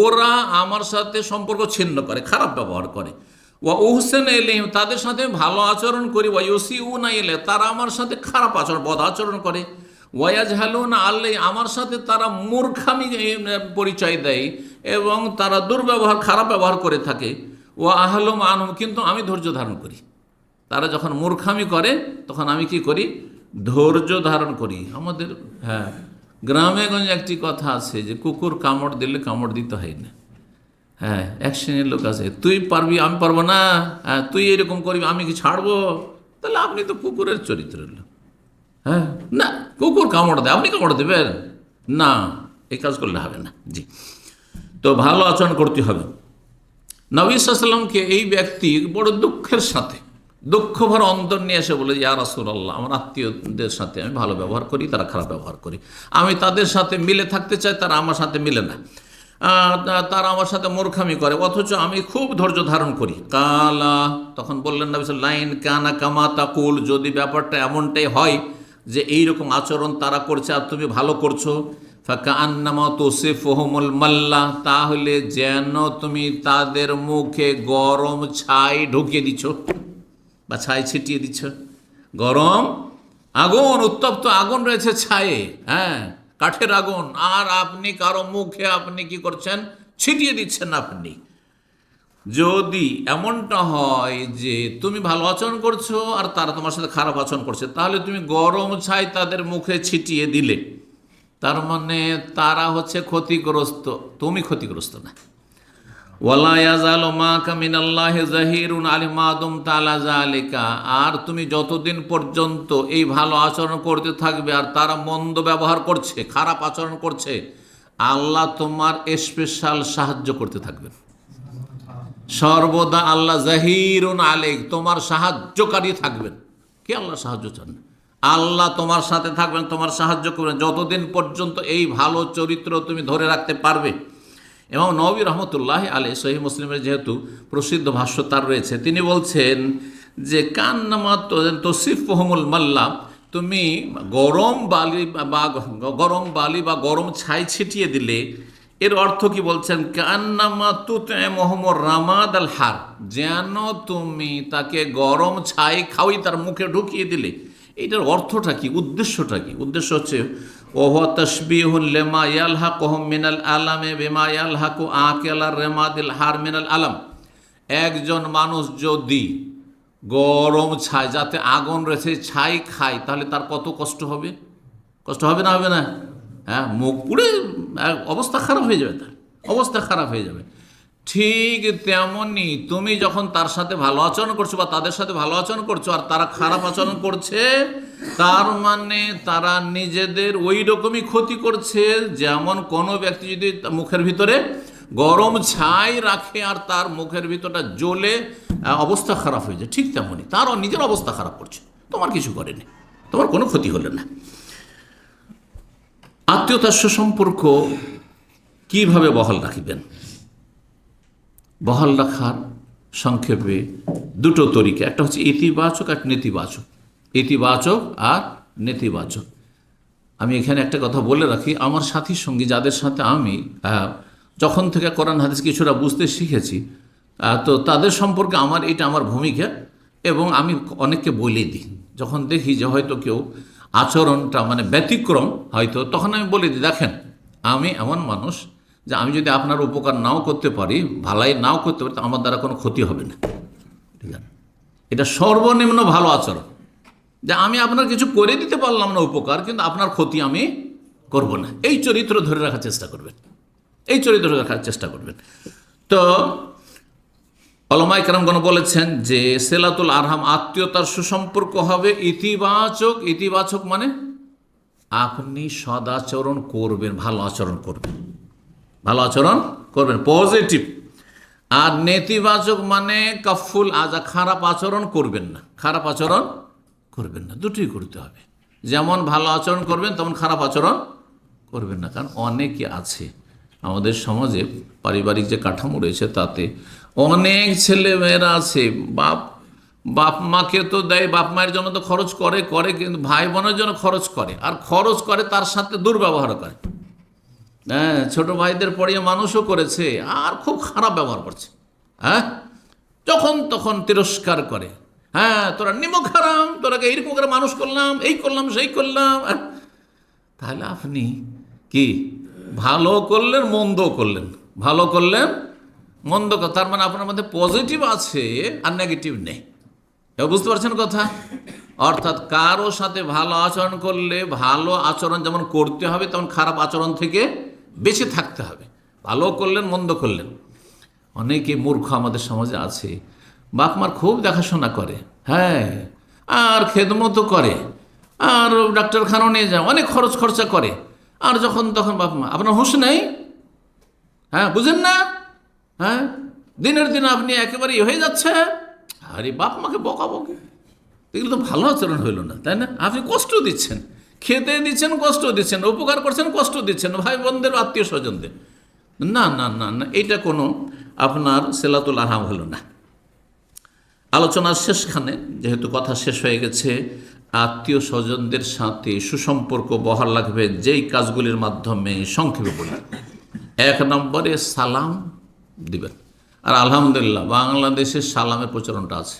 ওরা আমার সাথে সম্পর্ক ছিন্ন করে, খারাপ ব্যবহার করে। ওয়া উহসেন ইলাইহিম, তাদের সাথে ভালো আচরণ করি। ওয়া ইউসিউনা ইলাইহি, তারা আমার সাথে খারাপ আচরণ, বদ আচরণ করে। ওয়া ইয়াজহালুনা আলাইহি, আমার সাথে তারা মূর্খামি পরিচয় দেয় এবং তারা দুর্ব্যবহার, খারাপ ব্যবহার করে থাকে। ওয়া আহলুম আনহুম, কিন্তু আমি ধৈর্য ধারণ করি। তারা যখন মূর্খামি করে তখন আমি কি করি? ধৈর্য ধারণ করি। আমাদের হ্যাঁ গ্রামে গঞ্জে একটি কথা আছে যে কুকুর কামড় দিলে কামড় দিতে হয় না। হ্যাঁ, এক শ্রেণীর লোক আছে, তুই পারবি আমি পারবো না, হ্যাঁ তুই এরকম করবি আমি কি ছাড়বো? তাহলে আপনি তো কুকুরের চরিত্রের লোক। হ্যাঁ, না কুকুর কামড় দেয়, আপনি কামড় দেবেন না, এই কাজ করলে হবে না। জি, তো ভালো আচরণ করতে হবে। নবী সাল্লাল্লাহু আলাইহি ওয়াসাল্লামকে এই ব্যক্তি বড় দুঃখের সাথে, দুঃখ ভর অন্তর নিয়ে এসে বলে, ইয়া রাসূলুল্লাহ, আমার আত্মীয়দের সাথে আমি ভালো ব্যবহার করি, তারা খারাপ ব্যবহার করি, আমি তাদের সাথে মিলে থাকতে চাই, তারা আমার সাথে মিলে না, তারা আমার সাথে মূর্খামি করে, অথচ আমি খুব ধৈর্য ধারণ করি। কালা, তখন বললেন নবী সাল্লাল্লাহু আলাইহি ওয়াসাল্লাম, লাইন কানা কামা তাকুল, যদি ব্যাপারটা এমনটাই হয় যে এইরকম আচরণ তারা করছে আর তুমি ভালো করছো, ফাকান্নামা তুসিফুহুমুল মাল্লা, তাহলে যেন তুমি তাদের মুখে গরম ছাই ঢুকিয়ে দিচ্ছ বা ছাই ছিটিয়ে দিচ্ছ। গরম আগুন, উত্তপ্ত আগুন রয়েছে ছায়ে, হ্যাঁ কাঠের আগুন, আর আপনি কারো মুখে আপনি কি করছেন? ছিটিয়ে দিচ্ছেন। আপনি যদি এমনটা হয় যে তুমি ভালো আচরণ করছো আর তারা তোমার সাথে খারাপ আচরণ করছে, তাহলে তুমি গরম ছাই তাদের মুখে ছিটিয়ে দিলে, তার মানে তারা হচ্ছে ক্ষতিগ্রস্ত, তুমি ক্ষতিগ্রস্ত না। ওয়ালা ইয়াজালু মাকা মিনাল্লাহি যাহিরুন আলিমা দুমতা আলা যালিকা, আর তুমি যতদিন পর্যন্ত এই ভালো আচরণ করতে থাকবে আর তারা মন্দ ব্যবহার করছে, খারাপ আচরণ করছে, আল্লাহ তোমার স্পেশাল সাহায্য করতে থাকবেন। সর্বদা আল্লাহ যাহিরুন আলাইক, তোমার সাহায্যকারী থাকবেন। কি আল্লাহ সাহায্য চান? আল্লাহ তোমার সাথে থাকবেন, তোমার সাহায্য করবেন যতদিন পর্যন্ত এই ভালো চরিত্র তুমি ধরে রাখতে পারবে। এবং নবী রহমতুল্লাহ আলাইহি, সহিহ মুসলিমের যেহেতু প্রসিদ্ধ ভাষ্য তার রয়েছে, তিনি বলছেন যে কান্নামা তুসিফুহুমুল মাল্লা, তুমি গরম বালি বা গরম ছাই ছিটিয়ে দিলে, এর অর্থ কি বলছেন? কান্নামা তুতইমুহুমুর রামাদ আল হার, যেন তুমি তাকে গরম ছাই খাওয়াই তার মুখে ঢুকিয়ে দিলে। এইটার অর্থটা কি? উদ্দেশ্যটা কি? উদ্দেশ্য হচ্ছে ওয়া তাশবিহুল লিমা ইয়ালহাকুহুম মিনাল আলামে বিমা ইয়ালহাকু আকিলার রামাদিল হার মিনাল আলাম। একজন মানুষ যদি গরম ছাই, যাতে আগুন রয়েছে, ছাই খায়, তাহলে তার কত কষ্ট হবে? কষ্ট হবে না? হবে না? হ্যাঁ, মুখ পুড়ে অবস্থা খারাপ হয়ে যাবে, তার অবস্থা খারাপ হয়ে যাবে। ঠিক তেমনি তুমি যখন তার সাথে ভালো আচরণ করছো বা তাদের সাথে ভালো আচরণ করছো আর তারা খারাপ আচরণ করছে, তার মানে তারা নিজেদের ওই রকমই ক্ষতি করছে, যেমন কোনো ব্যক্তি যদি মুখের ভিতরে গরম ছাই রাখে আর তার মুখের ভিতরটা জ্বলে অবস্থা খারাপ হয়ে যায়, ঠিক তেমনি তারও নিজের অবস্থা খারাপ করছে, তোমার কিছু করেনি, তোমার কোনো ক্ষতি হলো না। আত্মীয়তার সুসম্পর্ক কিভাবে বহাল রাখিবেন? বহাল রাখার সংক্ষেপে দুটো তরিকা, একটা হচ্ছে ইতিবাচক আর নেতিবাচক। ইতিবাচক আর নেতিবাচক। আমি এখানে একটা কথা বলে রাখি, আমার সাথী সঙ্গী যাদের সাথে আমি যখন থেকে কোরআন হাদিস কিছুটা বুঝতে শিখেছি, তো তাদের সম্পর্কে এটা আমার ভূমিকা, এবং আমি অনেককে বলে দিই যখন দেখি যে হয়তো কেউ আচরণটা মানে ব্যতিক্রম হয়তো, তখন আমি বলে দিই, দেখেন আমি এমন মানুষ যে আমি যদি আপনার উপকার নাও করতে পারি, ভালাই নাও করতে পারি, তো আমার দ্বারা কোনো ক্ষতি হবে না, ঠিক আছে? এটা সর্বনিম্ন ভালো আচরণ, যে আমি আপনার কিছু করে দিতে পারলাম না উপকার, কিন্তু আপনার ক্ষতি আমি করব না। এই চরিত্র ধরে রাখার চেষ্টা করবেন, এই চরিত্র ধরে রাখার চেষ্টা করবেন। তো ওলামায়ে কেরামগণ বলেছেন যে সিলাতুল আরহাম, আত্মীয়তার সুসম্পর্ক হবে ইতিবাচক। ইতিবাচক মানে আপনি সদাচরণ করবেন, ভালো আচরণ করবেন, ভালো আচরণ করবেন, পজিটিভ। আর নেতিবাচক মানে কাফুল আজা, খারাপ আচরণ করবেন না, খারাপ আচরণ করবেন না, দুটোই করতে হবে। যেমন ভালো আচরণ করবেন তেমন খারাপ আচরণ করবেন না। কারণ অনেকে আছে আমাদের সমাজে, পারিবারিক যে কাঠামো রয়েছে তাতে অনেক ছেলে মেয়েরা আছে, বাপ মাকে তো দেয়, বাপ মায়ের জন্য তো খরচ করে, কিন্তু ভাই বোনের জন্য খরচ করে, আর খরচ করে তার সাথে দুর্ব্যবহার করে। হ্যাঁ, ছোট ভাইদের পড়িয়ে মানুষও করেছে, আর খুব খারাপ ব্যবহার করছে। হ্যাঁ, যখন তখন তিরস্কার করে, হ্যাঁ তোরা নিমক হারাম, তোরাকে এইরকম করে মানুষ করলাম, এই করলাম সেই করলাম। তাহলে আপনি কি ভালো করলেন মন্দ করলেন, ভালো করলেন মন্দ, তার মানে আপনার মধ্যে পজিটিভ আছে আর নেগেটিভ নেই। বুঝতে পারছেন কথা? অর্থাৎ কারো সাথে ভালো আচরণ করলে ভালো আচরণ যেমন করতে হবে, তেমন খারাপ আচরণ থেকে বেঁচে থাকতে হবে। ভালো করলেন মন্দ করলেন। অনেকে মূর্খ আমাদের সমাজে আছে, বাপ মার খুব দেখাশোনা করে, হ্যাঁ, আর খেদমতো করে, আর ডাক্তারখানাও নিয়ে যায়, অনেক খরচা করে, আর যখন তখন বাপ মা, আপনার হুঁশ নেই, হ্যাঁ বুঝেন না, হ্যাঁ দিনের দিন আপনি একেবারে হয়ে যাচ্ছে, আরে বাপ মাকে বকাবকি, এগুলো তো ভালো আচরণ হইল না, তাই না? আপনি কষ্ট দিচ্ছেন, খেতে দিচ্ছেন, কষ্ট দিচ্ছেন, উপকার করছেন, কষ্ট দিচ্ছেন ভাই বোনদের, আত্মীয় স্বজনদের। না না না না, এইটা কোনো আপনার সিলাতুল আরহাম হলো না। আলোচনার শেষখানে যেহেতু কথা শেষ হয়ে গেছে, আত্মীয় স্বজনদের সাথে সুসম্পর্ক বহাল রাখবে যেই কাজগুলির মাধ্যমে সংক্ষেপে বলি। 1 নম্বরে সালাম দিবেন। আর আলহামদুলিল্লাহ বাংলাদেশে সালামের প্রচলনটা আছে,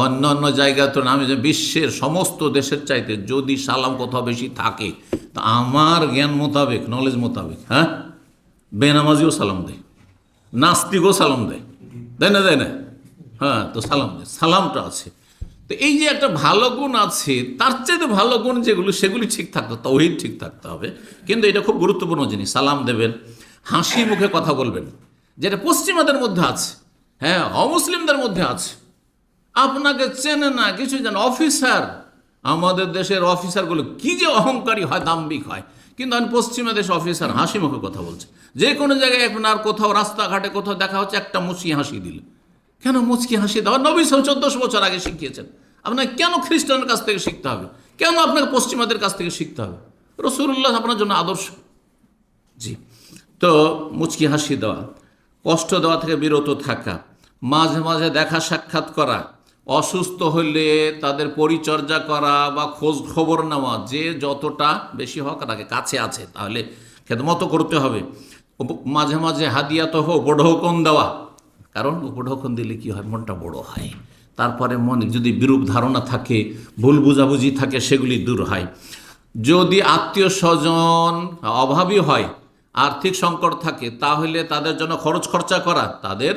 অন্য অন্য জায়গা তো আমি যে বিশ্বের সমস্ত দেশের চাইতে যদি সালাম কোথাও বেশি থাকে, তা আমার জ্ঞান মোতাবেক, নলেজ মোতাবেক, হ্যাঁ বেনামাজিও সালাম দেয়, নাস্তিকও সালাম দেয়, দেয় না? হ্যাঁ, তো সালাম দেয়, সালামটা আছে। তো এই যে একটা ভালো গুণ আছে, তার চাইতে ভালো গুণ যেগুলো সেগুলি ঠিক থাকতে, তাওহীদ ঠিক থাকতে হবে। কিন্তু এটা খুব গুরুত্বপূর্ণ জিনিস, সালাম দেবেন, হাসি মুখে কথা বলবেন, যেটা পশ্চিমাদের মধ্যে আছে, হ্যাঁ অমুসলিমদের মধ্যে আছে। আপনাকে চেনে না, কিছু জানে, অফিসার, আমাদের দেশের অফিসারগুলো কি যে অহংকারী হয়, দাম্ভিক হয়, কিন্তু আমি পশ্চিমা দেশ অফিসার হাসি মুখে কথা বলছে। যে কোনো জায়গায় আপনার কোথাও রাস্তাঘাটে কোথাও দেখা হচ্ছে, একটা মুচকি হাসি দিল। কেন মুচকি হাসি দেওয়া? নবী 1400 বছর আগে শিখিয়েছেন। আপনাকে কেন খ্রিস্টানের কাছ থেকে শিখতে হবে? কেন আপনাকে পশ্চিমাদের কাছ থেকে শিখতে হবে? রাসূলুল্লাহ আপনার জন্য আদর্শ। জি, তো মুচকি হাসি দেওয়া, কষ্ট দেওয়া থেকে বিরত থাকা, মাঝে মাঝে দেখা সাক্ষাৎ করা, অসুস্থ হলে তাদের পরিচর্যা করা বা খোঁজ খবর নেওয়া, যে যতটা বেশি হোক তাকে কাছে আছে তাহলে খেদমত করতে হবে। মাঝে মাঝে হাদিয়াত হোক উপঢৌকন দেওয়া, কারণ উপঢৌকন দিলে কি হয়, মনটা বড় হয়। তারপরে মনে যদি বিরূপ ধারণা থাকে, ভুল বুঝাবুঝি থাকে, সেগুলি দূর হয়। যদি আত্মীয় স্বজন অভাবী হয়, আর্থিক সংকট থাকে, তাহলে তাদের জন্য খরচা করা, তাদের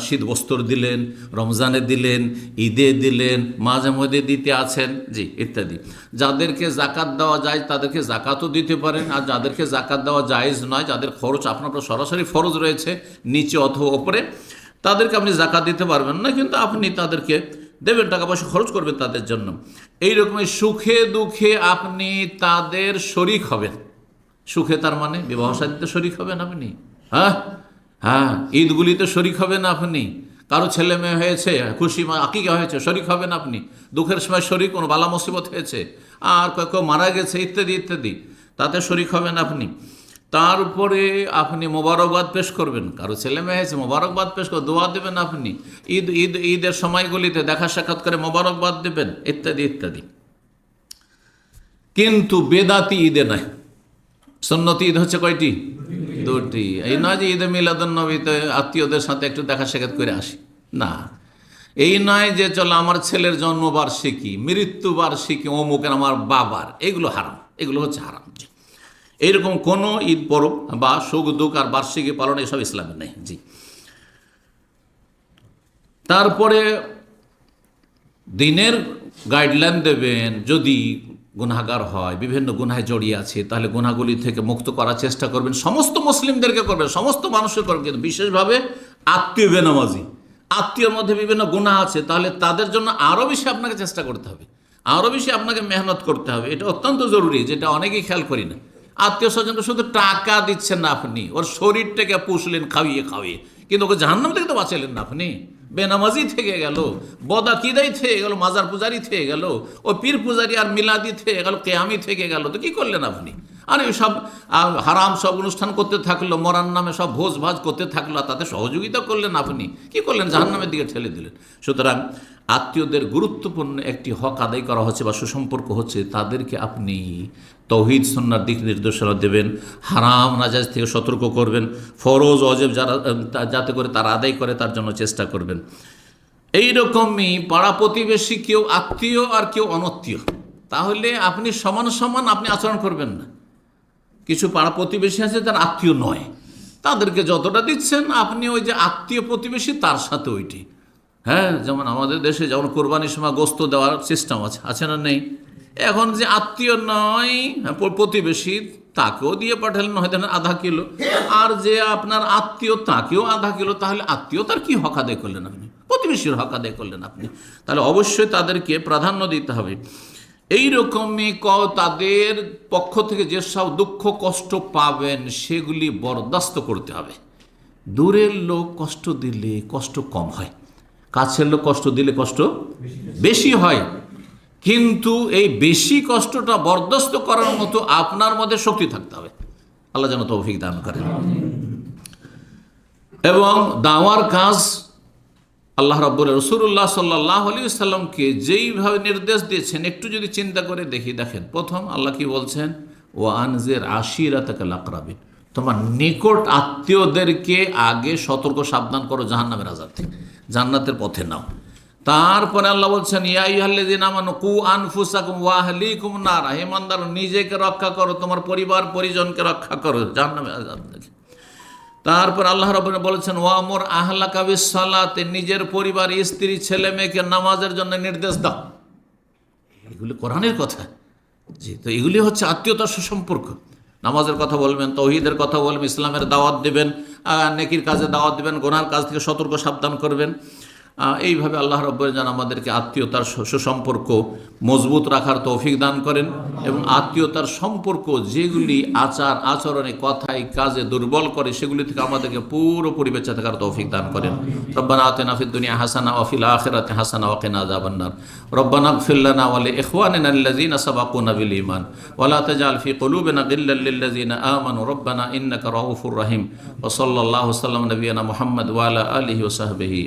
শীত বস্ত্র দিলেন, রমজানে দিলেন, ঈদে দিলেন, মাঝে মধ্যে দিতে আছেন, জি ইত্যাদি। যাদেরকে জাকাত দেওয়া যায় তাদেরকে জাকাতও দিতে পারেন, আর যাদেরকে জাকাত দেওয়া জায়েজ নয়, যাদের খরচ আপনার সরাসরি ফরজ রয়েছে নিচে অথবা ওপরে, তাদেরকে আপনি জাকাত দিতে পারবেন না, কিন্তু আপনি তাদেরকে দেবেন, টাকা পয়সা খরচ করবেন তাদের জন্য। এইরকমই সুখে দুঃখে আপনি তাদের শরিক হবেন। সুখে তার মানে বিবাহ শাদীতে শরিক হবেন আপনি, হ্যাঁ ঈদগুলিতে শরিক হবেন আপনি, কারো ছেলে মেয়ে হয়েছে, খুশি আকিকা হয়েছে, শরিক হবেন আপনি। দুঃখের সময় শরিক, কোনো বালা মুসিবত হয়েছে, আর কেউ মারা গেছে, ইত্যাদি ইত্যাদি, তাতে শরিক হবেন আপনি। তারপরে আপনি মোবারকবাদ পেশ করবেন, কারো ছেলে মেয়ে হয়েছে মোবারকবাদ পেশ করে দোয়া দেবেন, আপনি ঈদের সময়গুলিতে দেখা সাক্ষাৎ করে মোবারকবাদ দেবেন, ইত্যাদি ইত্যাদি। কিন্তু বেদাতি ঈদে নয়। সুন্নতি ঈদ হচ্ছে কয়টি? দুটি। এই নয় যে ঈদে মিলাদুন্নবীতে আত্মীয়দের সাথে একটু দেখা সাক্ষাৎ করে আসি, না। এই নয় যে চলো আমার ছেলের জন্মবার্ষিকী, মৃত্যুবার্ষিকী অমুকের, আমার বাবার, এগুলো হারাম, এগুলো হচ্ছে হারাম। এইরকম কোনো ঈদ পরব বা সুখ দুঃখ আর বার্ষিকী পালন এসব ইসলামে নেই। জি। তারপরে দিনের গাইডলাইন দেবেন, যদি গুনাহগার হয়, বিভিন্ন গুনাহে জড়িয়ে আছে, তাহলে গুনাহগুলি থেকে মুক্ত করার চেষ্টা করবেন, সমস্ত মুসলিমদেরকে করবেন, সমস্ত মানুষের করবেন, কিন্তু বিশেষভাবে আত্মীয় বেনামাজি, আত্মীয়র মধ্যে বিভিন্ন গুনাহ আছে, তাহলে তাদের জন্য আরও বেশি আপনাকে চেষ্টা করতে হবে, আরও বেশি আপনাকে মেহনত করতে হবে। এটা অত্যন্ত জরুরি, যেটা অনেকেই খেয়াল করি না। আত্মীয় স্বজনকে শুধু টাকা দিচ্ছেন না আপনি, ওর শরীরটাকে পুষলেন খাওয়িয়ে খাওয়িয়ে, কিন্তু ওকে জাহান্নাম থেকে তো বাঁচালেন না আপনি। বেনামাজি থেকে গেল, বদাকিদাই থেকে গেল, মাজার পূজারি থেকে গেল, ও পীর পূজারি আর মিলাদি থেকে গেল, কেয়ামি থেকে গেল, তো কি করলেন আপনি? আর সব হারাম সব অনুষ্ঠান করতে থাকলো, মরার নামে সব ভোজ ভাজ করতে থাকলো, তাতে সহযোগিতা করলেন আপনি, কি করলেন? জাহান্নামের দিকে ঠেলে দিলেন। সুতরাং আত্মীয়দের গুরুত্বপূর্ণ একটি হক আদায় করা হচ্ছে বা সুসম্পর্ক হচ্ছে, তাদেরকে আপনি তৌহিদ সুন্নাহর দিক নির্দেশনা দেবেন, হারাম নাজায়েজ থেকে সতর্ক করবেন, ফরজ অজেব যাতে করে তারা আদায় করে তার জন্য চেষ্টা করবেন। এইরকমই পাড়া প্রতিবেশী কেউ আত্মীয় আর কেউ অনত্মীয়, তাহলে আপনি সমান সমান আপনি আচরণ করবেন না। কিছু পাড়া প্রতিবেশী আছে তার আত্মীয় নয়, তাদেরকে যতটা দিচ্ছেন আপনি ওই যে আত্মীয় প্রতিবেশী তার সাথে ওইটি। হ্যাঁ, যেমন আমাদের দেশে যেমন কোরবানির সময় গোস্ত দেওয়ার সিস্টেম আছে না নেই? এখন যে আত্মীয় নয় প্রতিবেশী, তাকেও দিয়ে পাঠালেন হয়তো আধা কিলো, আর যে আপনার আত্মীয় তাকেও আধা কিলো, তাহলে আত্মীয়তার কি হক আদায় করলেন আপনি? প্রতিবেশীর হক আদায় করলেন আপনি। তাহলে অবশ্যই তাদেরকে প্রাধান্য দিতে হবে। এইরকমই তাদের পক্ষ থেকে যেসব দুঃখ কষ্ট পাবেন সেগুলি বরদাস্ত করতে হবে। দূরের লোক কষ্ট দিলে কষ্ট কম হয়, কাছের লোক কষ্ট দিলে কষ্ট বেশি হয়, কিন্তু এই বেশি কষ্টটা বরদাস্ত করার মতো আপনার মধ্যে শক্তি থাকতে হবে। আল্লাহ যেন তৌফিক দান করেন। এবং দাওয়ার কাজ আল্লাহ রাব্বুল রাসূলুল্লাহ সাল্লাল্লাহু আলাইহি ওয়াসাল্লামকে যেইভাবে নির্দেশ দিয়েছেন, একটু যদি চিন্তা করে দেখেন, প্রথম আল্লাহ কি বলছেন? ওয়া আনজির আশিরাতাকাল আকরাবিন, তোমার নিকট আত্মীয়দেরকে আগে সতর্ক সাবধান করো জাহান্নামের আযাব থেকে, জান্নাতের পথে নাও। তারপরে আল্লাহ বলছেন ইয়া আইয়ুহাল্লাযীনা আমানু কু আনফুসাকুম ওয়া আহলিকুম নার, হে ইমানদার নিজেকে রক্ষা করো, তোমার পরিবার পরিজনকে রক্ষা করো জাহান্নামের আযাব থেকে। তারপর আল্লাহ রাব্বুল বলেছেন ওয়ামুর আহলাকা বিসসালাতে, নিজের পরিবার স্ত্রী ছেলে মেয়েকে নামাজের জন্য নির্দেশ দাও। এগুলি কোরআনের কথা। জি, তো এগুলি হচ্ছে আত্মীয়তার সুসম্পর্ক। নামাজের কথা বলবেন, তৌহিদের কথা বলবেন, ইসলামের দাওয়াত দেবেন, নেকির কাজে দাওয়াত দেবেন, গুনার কাজ থেকে সতর্ক সাবধান করবেন। এইভাবে আল্লাহ রাব্বুল যেন আমাদেরকে আত্মীয়তার সুসম্পর্ক মজবুত রাখার তৌফিক দান করেন, এবং আত্মীয়তার সম্পর্ক যেগুলি আচার আচরণে কথায় কাজে দুর্বল করে সেগুলি থেকে আমাদেরকে পুরোপুরি বেঁচে থাকার তৌফিক দান করেন। রব্বানা আতিনা ফিদ দুনিয়া হাসানা ওয়া ফিল আখিরাতি হাসানা ওয়া কিনা আযাবান নার। রব্বানা ইগফির লানা ওয়া লিইখওয়ানিনা আল্লাযীনা সাবাকুনা বিল ঈমান ওয়া লা তাজআল ফি কুলুবিনা গিল্লাল লিল্লাযীনা আমানু রব্বানা ইন্নাকা রাউফুর রহিম। ওয়া সাল্লাল্লাহু সাল্লাম নবিয়ানা মুহাম্মদ ওয়া আলা আলিহি ওয়া সাহবিহি।